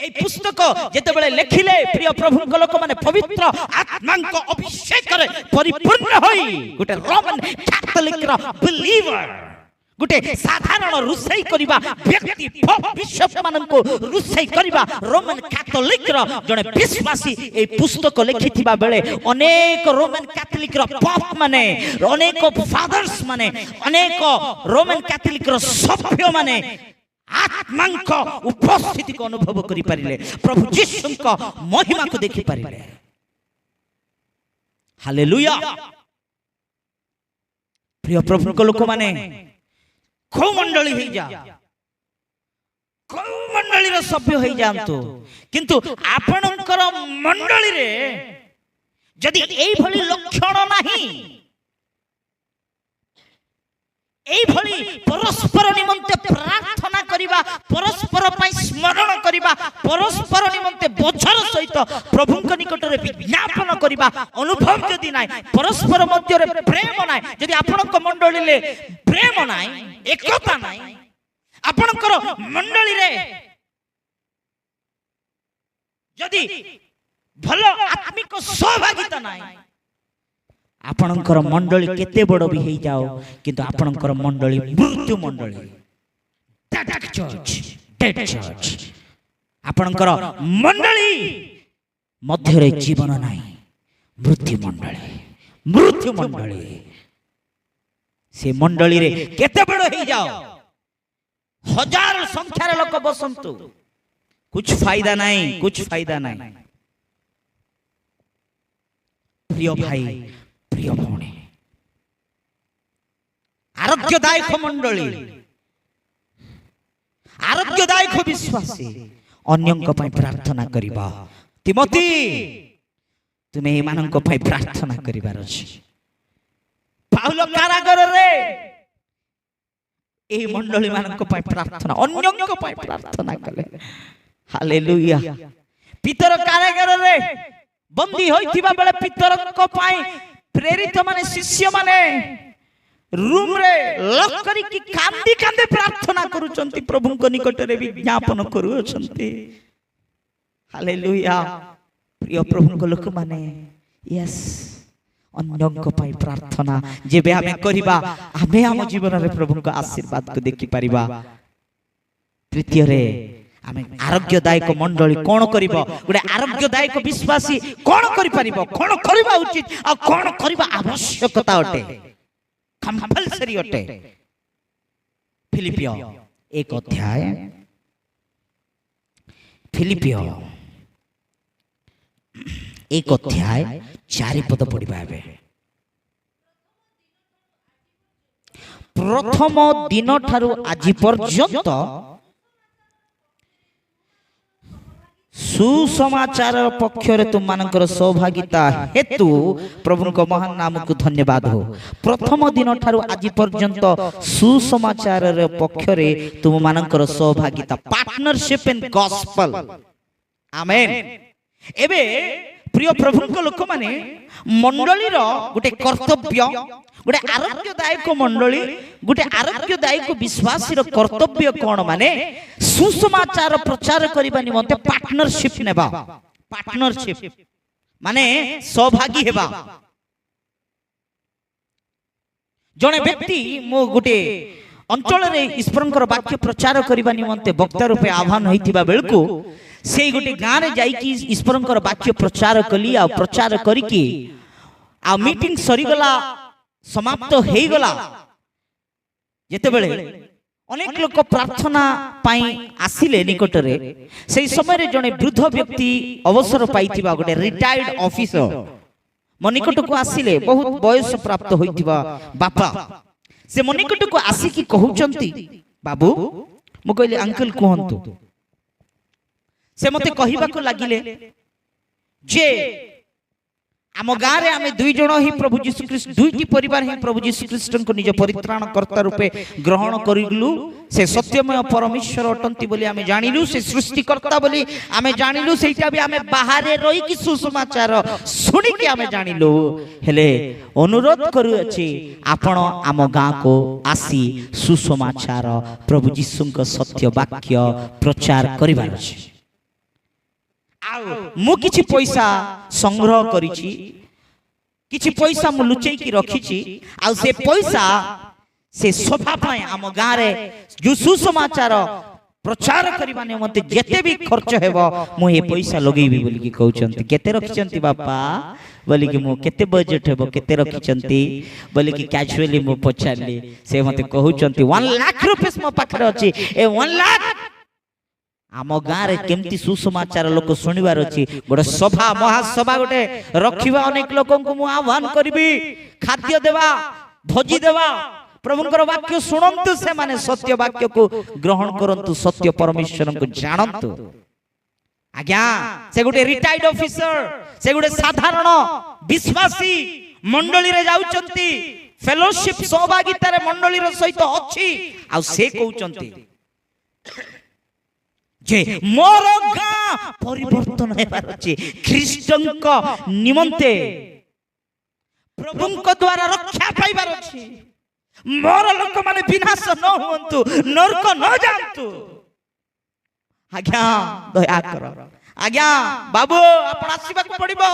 ए पुस्तक जेते बेले लिखिले प्रिय प्रभु को लोक माने पवित्र आत्मांक अभिषेक रे परिपूर्ण होई गुटे रोमन कैथोलिक रा बिलीवर गोटे साधारण रुसई करिबा व्यक्ति बिशप मानको रुसई करिबा रोमन कैथोलिक रो जने विश्वासी ए पुस्तक लिखिथिबा बेले अनेक रोमन कैथोलिक रो पॉप माने अनेक फादर्स माने अनेक रोमन कैथोलिक रो सभ्य माने आत्मांक उपस्थिति को अनुभव करि परिले प्रभु यीशु को महिमा को देखि परिले हालेलुया प्रिय प्रभु को लोक माने को मंडली हो जा को मंडली रो सभ्य हो जांतु किंतु आपणकर मंडली रे जदि एई भली लक्षण नाही एई भली परस्पर निमंते प्रार्थना करिबा परस्पर पई स्मरण करिबा परस्पर निमंते बोझर सहित प्रभुक निकट रे विज्ञापन करिबा अनुभव जदि नाही परस्पर मध्य रे प्रेम नाही जदि आपणक मंडली ले प्रेम नाही एकता नाही आपणकर मंडली रे जदि भलो आत्मिक सहभागिता नाही आपणकर मंडली केते बड़ भी हे जाओ किंतु आपणकर मंडली मृत्यु मंडली डेड चर्च आपणकर मंडली मध्य रे जीवन नाही मृत्यु मंडली से मंडली रे केते बड़ हे जाओ हजार संख्यार लोक बसंतु कुछ फायदा नहीं प्रिय भाई प्रिय भौणी आरोग्यदायक मंडली आरोग्यदायक विश्वासी अन्यंक पई प्रार्थना करिबा तिमोथी तुमे ए मानंक पई प्रार्थना करिबार अछि पाउलो कारागार रे ए मंडली मानंक पई प्रार्थना अन्यंक पई प्रार्थना कले हालेलुया पितर कारागार रे बंदी होइथिबा बेले पितर को पई प्रेरित माने शिष्य माने रूम रे लॉक करी कि कांदी कांदे प्रार्थना करूचंती प्रभु को निकट रे विज्ञापन करूचंती हालेलुया प्रिय प्रभु को लोक माने यस अन्यंक पई प्रार्थना जेबे हमें करिबा हमें हम जीवन रे प्रभु को आशीर्वाद को देखि परिबा तृतीय रे आमे आरोग्यदायक मंडली कोन करिबो गोटे आरोग्यदायक विश्वासी कोन करि परिबो कोन करबा उचित आ कोन करबा आवश्यकता अटे कंपल्सरी अटे फिलिपियो एक अध्याय फिलिपियो एक अध्याय 4 पद पढिबा बे प्रथम दिन ठारू आज पर्यंत सुसमाचार पक्षरे तुम मानकर सौभागिता हेतु प्रभु को महान नाम को धन्यवाद हो प्रथम दिन ठारू आज पर्यंत सुसमाचार पक्षरे तुम मानकर सौभागिता पार्टनरशिप इन गॉस्पेल आमेन एबे प्रिय प्रभु को लोक माने मंडली रो गोटे कर्तव्य गोटे आरोग्यदायक मंडली गोटे आरोग्यदायक विश्वासी रो कर्तव्य कोन माने सुसमाचार प्रचार करिबा निमंते पार्टनरशिप नेबा पार्टनरशिप माने सहभागी हेबा जने व्यक्ति मो गोटे अंचल रे ईश्वरंकर वाक्य प्रचार करिबा निमंते वक्ता रूपे आह्वान होइतिबा बेलको से गोटे गाँ रे जाइकी ईश्वरंकर वाक्य प्रचार कली आ प्रचार करिकी आ मीटिंग सरीगला समाप्त हो गला जेते बेले अनेक लोक प्रार्थना पाई आसिले निकट रे से समय रे जने वृद्ध व्यक्ति अवसर पाइथिबा गोटे रिटायर्ड ऑफिसर मो निकट को आसिले बहुत बयस प्राप्त होइथिबा बापा से मो निकट को आसी की कहउचंती बाबू मो कहले अंकल कहंतु से मते कहिबा को लागिले जे आम गाँव में आम दुई जन ही प्रभु जीशु ख्रीष्ट दुईटी परिवार ही प्रभु जीशु ख्रीष्ट को निज परित्राण कर्ता रूपे ग्रहण करिलु से सत्यमय परमेश्वर अटंती बोली आम जानिलु से सृष्टिकर्ता बोली आम जानिलु सेटा भी आम बाहर रही कि सुसमाचार सुनी कि आम जानिलु हेले अनुरोध करूछि आपण आम गाँ को आसी सुसमाचार प्रभु जीशु सत्य वाक्य प्रचार करिबार अछि मु किछि पैसा संग्रह करिछि किछि पैसा मु लुचै की रखिछि आ से पैसा से सभा पाए आम गाँ रे जो सुसमाचार प्रचार करबा निमंते जेते भी खर्च हेबो मु ए पैसा लगेबी बोली कि कहउचंती केते रखिचंती बापा बोली कि मु केते बजट हेबो केते रखिचंती बोली कि कैजुअली मु पछारली से मते कहउचंती 1 लाख रुपया मो पाखरे अछि ए 1 लाख आम गाँ रे केमती सुसमाचार लोक सुनिबार अछि गोटे सभा महासभा गोटे रखिबा अनेक लोकन को मु आह्वान करबी खाद्य देवा भोजी देवा प्रभुंकर वाक्य सुनंतु से माने सत्य वाक्य को ग्रहण करंतु सत्य परमेश्वर को जानंतु आज्ञा से गोटे रिटायर्ड ऑफिसर से गोटे साधारण विश्वासी मंडली रे जाउचंती फेलोशिप सहभागिता रे मंडली रे सहित अछि आ से कहउचंती जे मोर गाँ परिवर्तन हेबार अछि ख्रीष्टन को निमंते प्रभुंक द्वारा रक्षा पाइबार अछि मोर लोक माने विनाश न होंतु नरक न जानतु आज्ञा दया कर आज्ञा बाबू आपण आसीबा को पड़िबो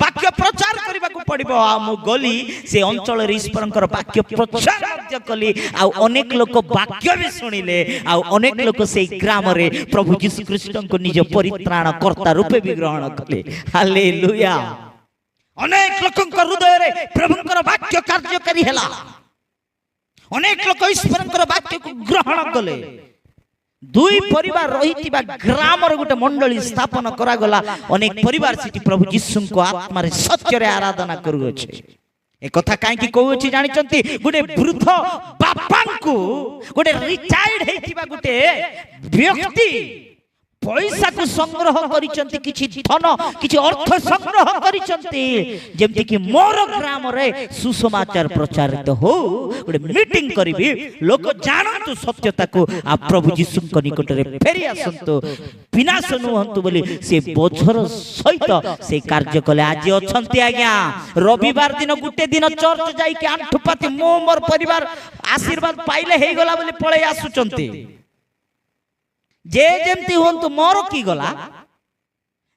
वाक्य प्रचार करबा को पड़िबो आ मु गली से अंचल रे ईश्वरंकर वाक्य प्रचार मध्य कली आ अनेक लोक वाक्य भी सुनिले आ अनेक लोक से ग्राम रे प्रभु यीशु ख्रीष्ट को निज परित्राण कर्ता रूपे भी ग्रहण कले हालेलुया अनेक लोकंकर हृदय रे प्रभुंकर वाक्य कार्यकारी हैला अनेक लोक ईश्वरंकर वाक्य को ग्रहण कले दुई परिवार रहितिबा ग्राम रे गोटे मंडली स्थापन करा गला अनेक परिवार सिटी प्रभु यीशु को आत्मा रे सत्य रे आराधना करू अछि ए कथा काहे की कहू अछि जानि चंती गोटे वृद्ध बापा को गोटे रिटायर्ड हेतिबा गोटे व्यक्ति पैसा को संग्रह करिचंती किछि धन किछि अर्थ संग्रह करिचंती जेमति कि मोर ग्राम रे सुसमाचार प्रचारित हो गोटे मीटिंग करिबी लोक जानंतु सत्यता को आ प्रभु यीशु को निकट रे फेरी आसंतु विनाश न होंतु बोली से बोझर सहित से कार्य कले आज अछंती आज्ञा रविवार दिन गुटे दिन चर्च जाई के आंठुपाती मो मोर परिवार आशीर्वाद पाइले हे गला बोली पळे आसुचंती जे जेमती होंतु मोर की गला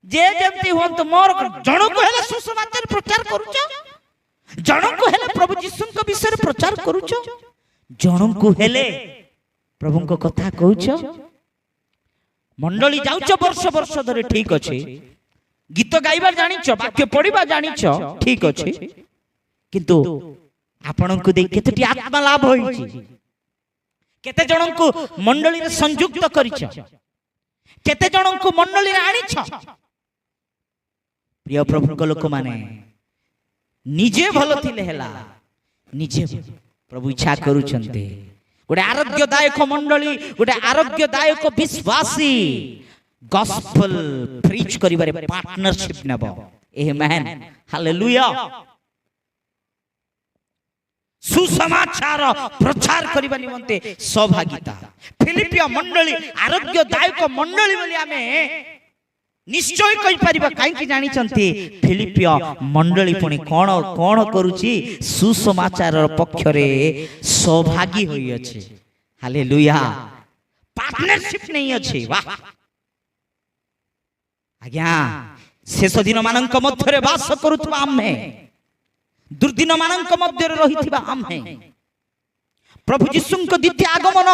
जे जेमती होंतु मोर जण को हेले सुसमाचार प्रचार करूछ जण को हेले प्रभु यीशु को विषय प्रचार करूछ जण को हेले प्रभु को कथा कहूछ मंडली जाउछ वर्ष वर्ष धरे ठीक अछि गीत गाइबा जानिछ वाक्य पढिबा जानिछ ठीक अछि किंतु आपन को देख केतटी आत्मा लाभ होइछि केते जन को मंडली रे संयुक्त करिछ केते जन को मंडली रे आनिछ प्रिय प्रभु को लोक माने निजे भलो थिले हेला निजे प्रभु इच्छा करूछन्ते गोटे आरोग्यदायक मंडली गोटे आरोग्यदायक विश्वासी गॉस्पेल प्रीच करिबारे पार्टनरशिप नेबो आमेन हालेलुया सुसमाचार प्रचार करबा निमंते सहभागिता फिलिपिया मंडली आरोग्यदायक मंडली बोली आमे निश्चय कहि परिबा काई कि जानि चंती फिलिपिया मंडली पुनी कोन कोन करूची सुसमाचार पक्ष रे सहभागी होई अछि हालेलुया पार्टनरशिप नहीं अछि वाह आज्ञा शेष दिन मानक मध्य रे वास करूथबा आमे दुर्दिन मानक मध्य रहिथिबा आमे प्रभु यीशु को द्वितीय आगमन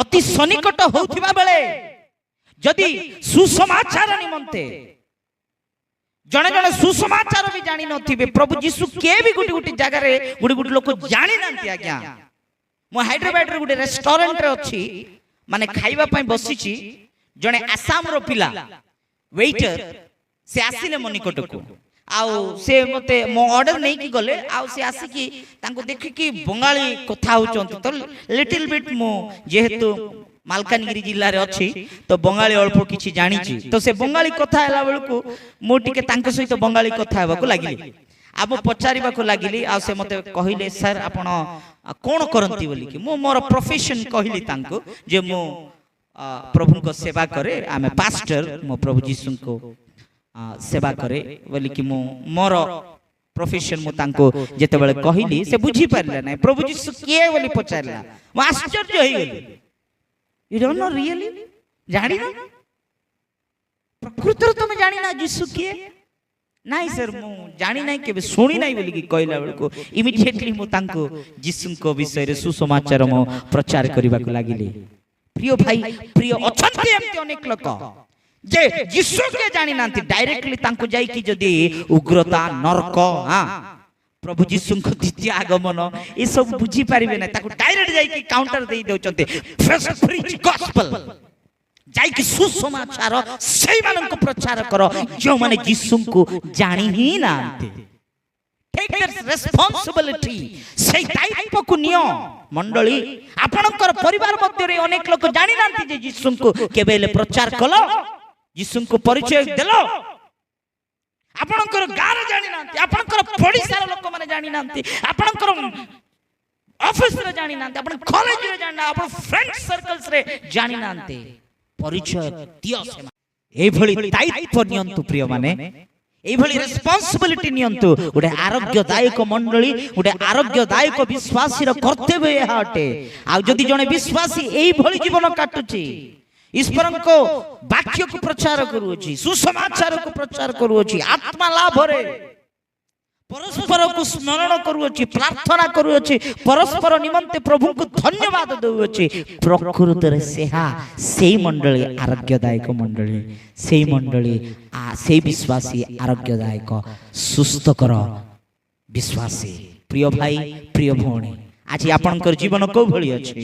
अति सनिकट होथिबा बेले जदि सुसमाचार निमंते जने जने सुसमाचार भी जानि नथिबे प्रभु यीशु के भी गुटी गुटी जगह रे गुटी गुटी लोक जानि नथि आज्ञा मो हैदराबाद रे गुटी रेस्टोरेंट रे अछि माने खाइबा पई बसिछि जने आसाम रो पिला वेटर से आसिले मो निकट को आउ से मते मो ऑर्डर नहीं की गले आउ से आसी की तांको देखि की बंगाली कथा होचंत तो लिटिल बिट मो जेहेतु मालकानगिरी जिल्ला रे अछि तो बंगाली अल्प किछि जानि छी तो से बंगाली कथा हला बेलको मो टिके तांको सहित बंगाली कथा हेबा को लागिली आ मो पचारिबा को लागिली आ से मते कहिले सर आपण कोन करंती बोली कि मो मोर प्रोफेशन कहिली तांको जे मो प्रभु को सेवा करे आमे पास्टर मो प्रभु यीशु को सेवा करे बोली कि मो मोर प्रोफेशन मो तांको जेते बेले कहिली से बुझी पारला नै प्रभु यीशु के बोली पचारला मो आश्चर्य होई गेली यू डोंट नो रियली जानि ना प्रकृति तुम जानि ना यीशु के ନାଇଁ ସାର୍ ମୁଁ ଜାଣି ନାହିଁ କେବେ ଶୁଣି ନାହିଁ ବୋଲିକି କହିଲା ବେଳକୁ ଇମିଡିଏଟଲି ମୁଁ ତାଙ୍କୁ ଯୀଶୁଙ୍କ ବିଷୟରେ ସୁସମାଚାର ମୁଁ ପ୍ରଚାର କରିବାକୁ ଲାଗିଲି। ପ୍ରିୟ ଭାଇ ପ୍ରିୟ ଅଛନ୍ତି ଏମିତି ଅନେକ ଲୋକ ଯେ ଯୀଶୁকে ଜାଣି ନାହାନ୍ତି, ଡାଇରେକ୍ଟଲି ତାଙ୍କୁ ଯାଇକି ଯଦି ଉଗ୍ରତା ନରକ ପ୍ରଭୁ ଯୀଶୁଙ୍କ ଦ୍ୱିତୀୟ ଆଗମନ ଏସବୁ ବୁଝିପାରିବେ ନାହିଁ, ତାକୁ ଡାଇରେକ୍ଟ ଯାଇକି କାଉଣ୍ଟର ଦେଇ ଦେଉଛନ୍ତି। ଯାଇକି ସୁସମାଚାର ସେଇମାନଙ୍କୁ ପ୍ରଚାର କର ଯେଉଁମାନେ ଯୀଶୁଙ୍କୁ ଜାଣି ହିଁ ନାହାନ୍ତି। ରେସ୍ପନ୍ସିବିଲିଟି ସେଇ ଦାୟିତ୍ୱକୁ ନିଅ। ମଣ୍ଡଳୀ ଆପଣଙ୍କର ପରିବାର ମଧ୍ୟରେ ଅନେକ ଲୋକ ଜାଣି ନାହାନ୍ତି ଯେ ଯୀଶୁଙ୍କୁ କେବେ ହେଲେ ପ୍ରଚାର କଲ, ଯୀଶୁଙ୍କୁ ପରିଚୟ ଦେଲ। ଆପଣଙ୍କର ଗାଁରେ ଜାଣି ନାହାନ୍ତି, ଆପଣଙ୍କର ପଡ଼ିଶାର ଲୋକମାନେ ଜାଣି ନାହାନ୍ତି, ଆପଣଙ୍କର ଅଫିସରେ ଜାଣି ନାହାନ୍ତି, ଆପଣ କଲେଜରେ ଜାଣି ନାହାନ୍ତି, ଆପଣ ଫ୍ରେଣ୍ଡ ସର୍କଲ୍ସରେ ଜାଣି ନାହାନ୍ତି। ପରିଚୟ ଦିଅ ସେମାନେ। এইভଳି ଦାୟିତ୍ୱ ନିଅନ୍ତୁ ପ୍ରିୟମାନେ, এইভଳି ରେସ୍ପନ୍ସିବିଲିଟି ନିଅନ୍ତୁ। ଗୋଟେ ଆରୋଗ୍ୟଦାୟକ ମଣ୍ଡଳୀ, ଗୋଟେ ଆରୋଗ୍ୟଦାୟକ ବିଶ୍ୱାସୀର କର୍ତ୍ତବ୍ୟ ଏହା ଅଟେ। ଆଉ ଯଦି ଜଣେ ବିଶ୍ୱାସୀ এইଭଳି ଜୀବନ କାଟୁଛି, ଈଶ୍ୱରଙ୍କ ବାକ୍ୟକୁ ପ୍ରଚାର କରୁଅଛି, ସୁସମାଚାରକୁ ପ୍ରଚାର କରୁଅଛି, ଆତ୍ମା ଲାଭରେ ପରସ୍ପରକୁ ସ୍ମରଣ କରୁଅଛି, ପ୍ରାର୍ଥନା କରୁଅଛି, ପରସ୍ପର ନିମନ୍ତେ ପ୍ରଭୁଙ୍କୁ ଧନ୍ୟବାଦ ଦେଉଅଛି, ପ୍ରକୃତରେ ସେଇ ମଣ୍ଡଳୀ ଆରୋଗ୍ୟଦାୟକ ମଣ୍ଡଳୀ, ସେଇ ମଣ୍ଡଳୀ ସେଇ ବିଶ୍ୱାସୀ ଆରୋଗ୍ୟଦାୟକ ସୁସ୍ଥକର ବିଶ୍ୱାସୀ। ପ୍ରିୟ ଭାଇ ପ୍ରିୟ ଭଉଣୀ, ଆଜି ଆପଣଙ୍କର ଜୀବନ କୋଉ ଭଳି ଅଛି?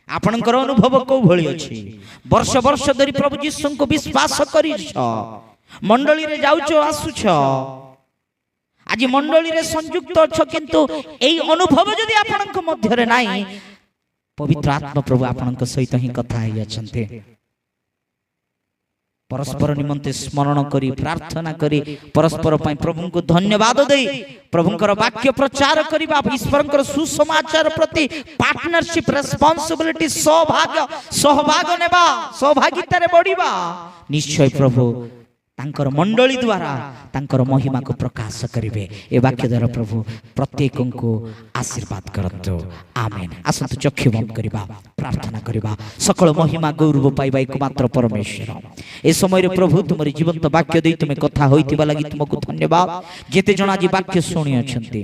ଆପଣଙ୍କର ଅନୁଭବ କୋଉ ଭଳି ଅଛି? ବର୍ଷ ବର୍ଷ ଧରି ପ୍ରଭୁ ଯୀଶୁଙ୍କୁ ବିଶ୍ୱାସ କରିଛ, ମଣ୍ଡଳୀରେ ଯାଉଛ ଆସୁଛ, ଆଜି ମଣ୍ଡଳୀରେ ସଂଯୁକ୍ତ ଅଛ, କିନ୍ତୁ এই ଅନୁଭବ ଯଦି ଆପଣଙ୍କ ମଧ୍ୟରେ ନାହିଁ, ପବିତ୍ର ଆତ୍ମା ପ୍ରଭୁ ଆପଣଙ୍କ ସହିତ ହିଁ କଥା ହେଇ ଅଛନ୍ତି। ପରସ୍ପର ନିମନ୍ତେ ସ୍ମରଣ କରି, ପ୍ରାର୍ଥନା କରି, ପରସ୍ପର ପାଇଁ ପ୍ରଭୁଙ୍କୁ ଧନ୍ୟବାଦ ଦେଇ ପ୍ରଭୁଙ୍କର ବାକ୍ୟ ପ୍ରଚାର କରିବା, ଈଶ୍ୱରଙ୍କର ସୁସମାଚାର ପ୍ରତି ପାର୍ଟନରସିପ, ରେସ୍ପନ୍ସିବିଲିଟି, ସହଭାଗ ନେବା, ସହଭାଗିତାରେ ବଢିବା, ନିଶ୍ଚୟ ପ୍ରଭୁ ତାଙ୍କର ମଣ୍ଡଳୀ ଦ୍ୱାରା ତାଙ୍କର ମହିମାକୁ ପ୍ରକାଶ କରିବେ। ଏ ବାକ୍ୟ ଦ୍ୱାରା ପ୍ରଭୁ ପ୍ରତ୍ୟେକଙ୍କୁ ଆଶୀର୍ବାଦ କରନ୍ତୁ। ଆମେନ୍। ଆସନ୍ତୁ ଚକ୍ଷୁ ବନ୍ଦ କରିବା, ପ୍ରାର୍ଥନା କରିବା। ସକଳ ମହିମା ଗୌରବ ପାଇବା ଏକମାତ୍ର ପରମେଶ୍ୱର। ଏ ସମୟରେ ପ୍ରଭୁ ତୁମର ଜୀବନ୍ତ ବାକ୍ୟ ଦେଇ ତୁମେ କଥା ହୋଇଥିବା ଲାଗି ତୁମକୁ ଧନ୍ୟବାଦ। ଯେତେ ଜଣ ଆଜି ବାକ୍ୟ ଶୁଣି ଅଛନ୍ତି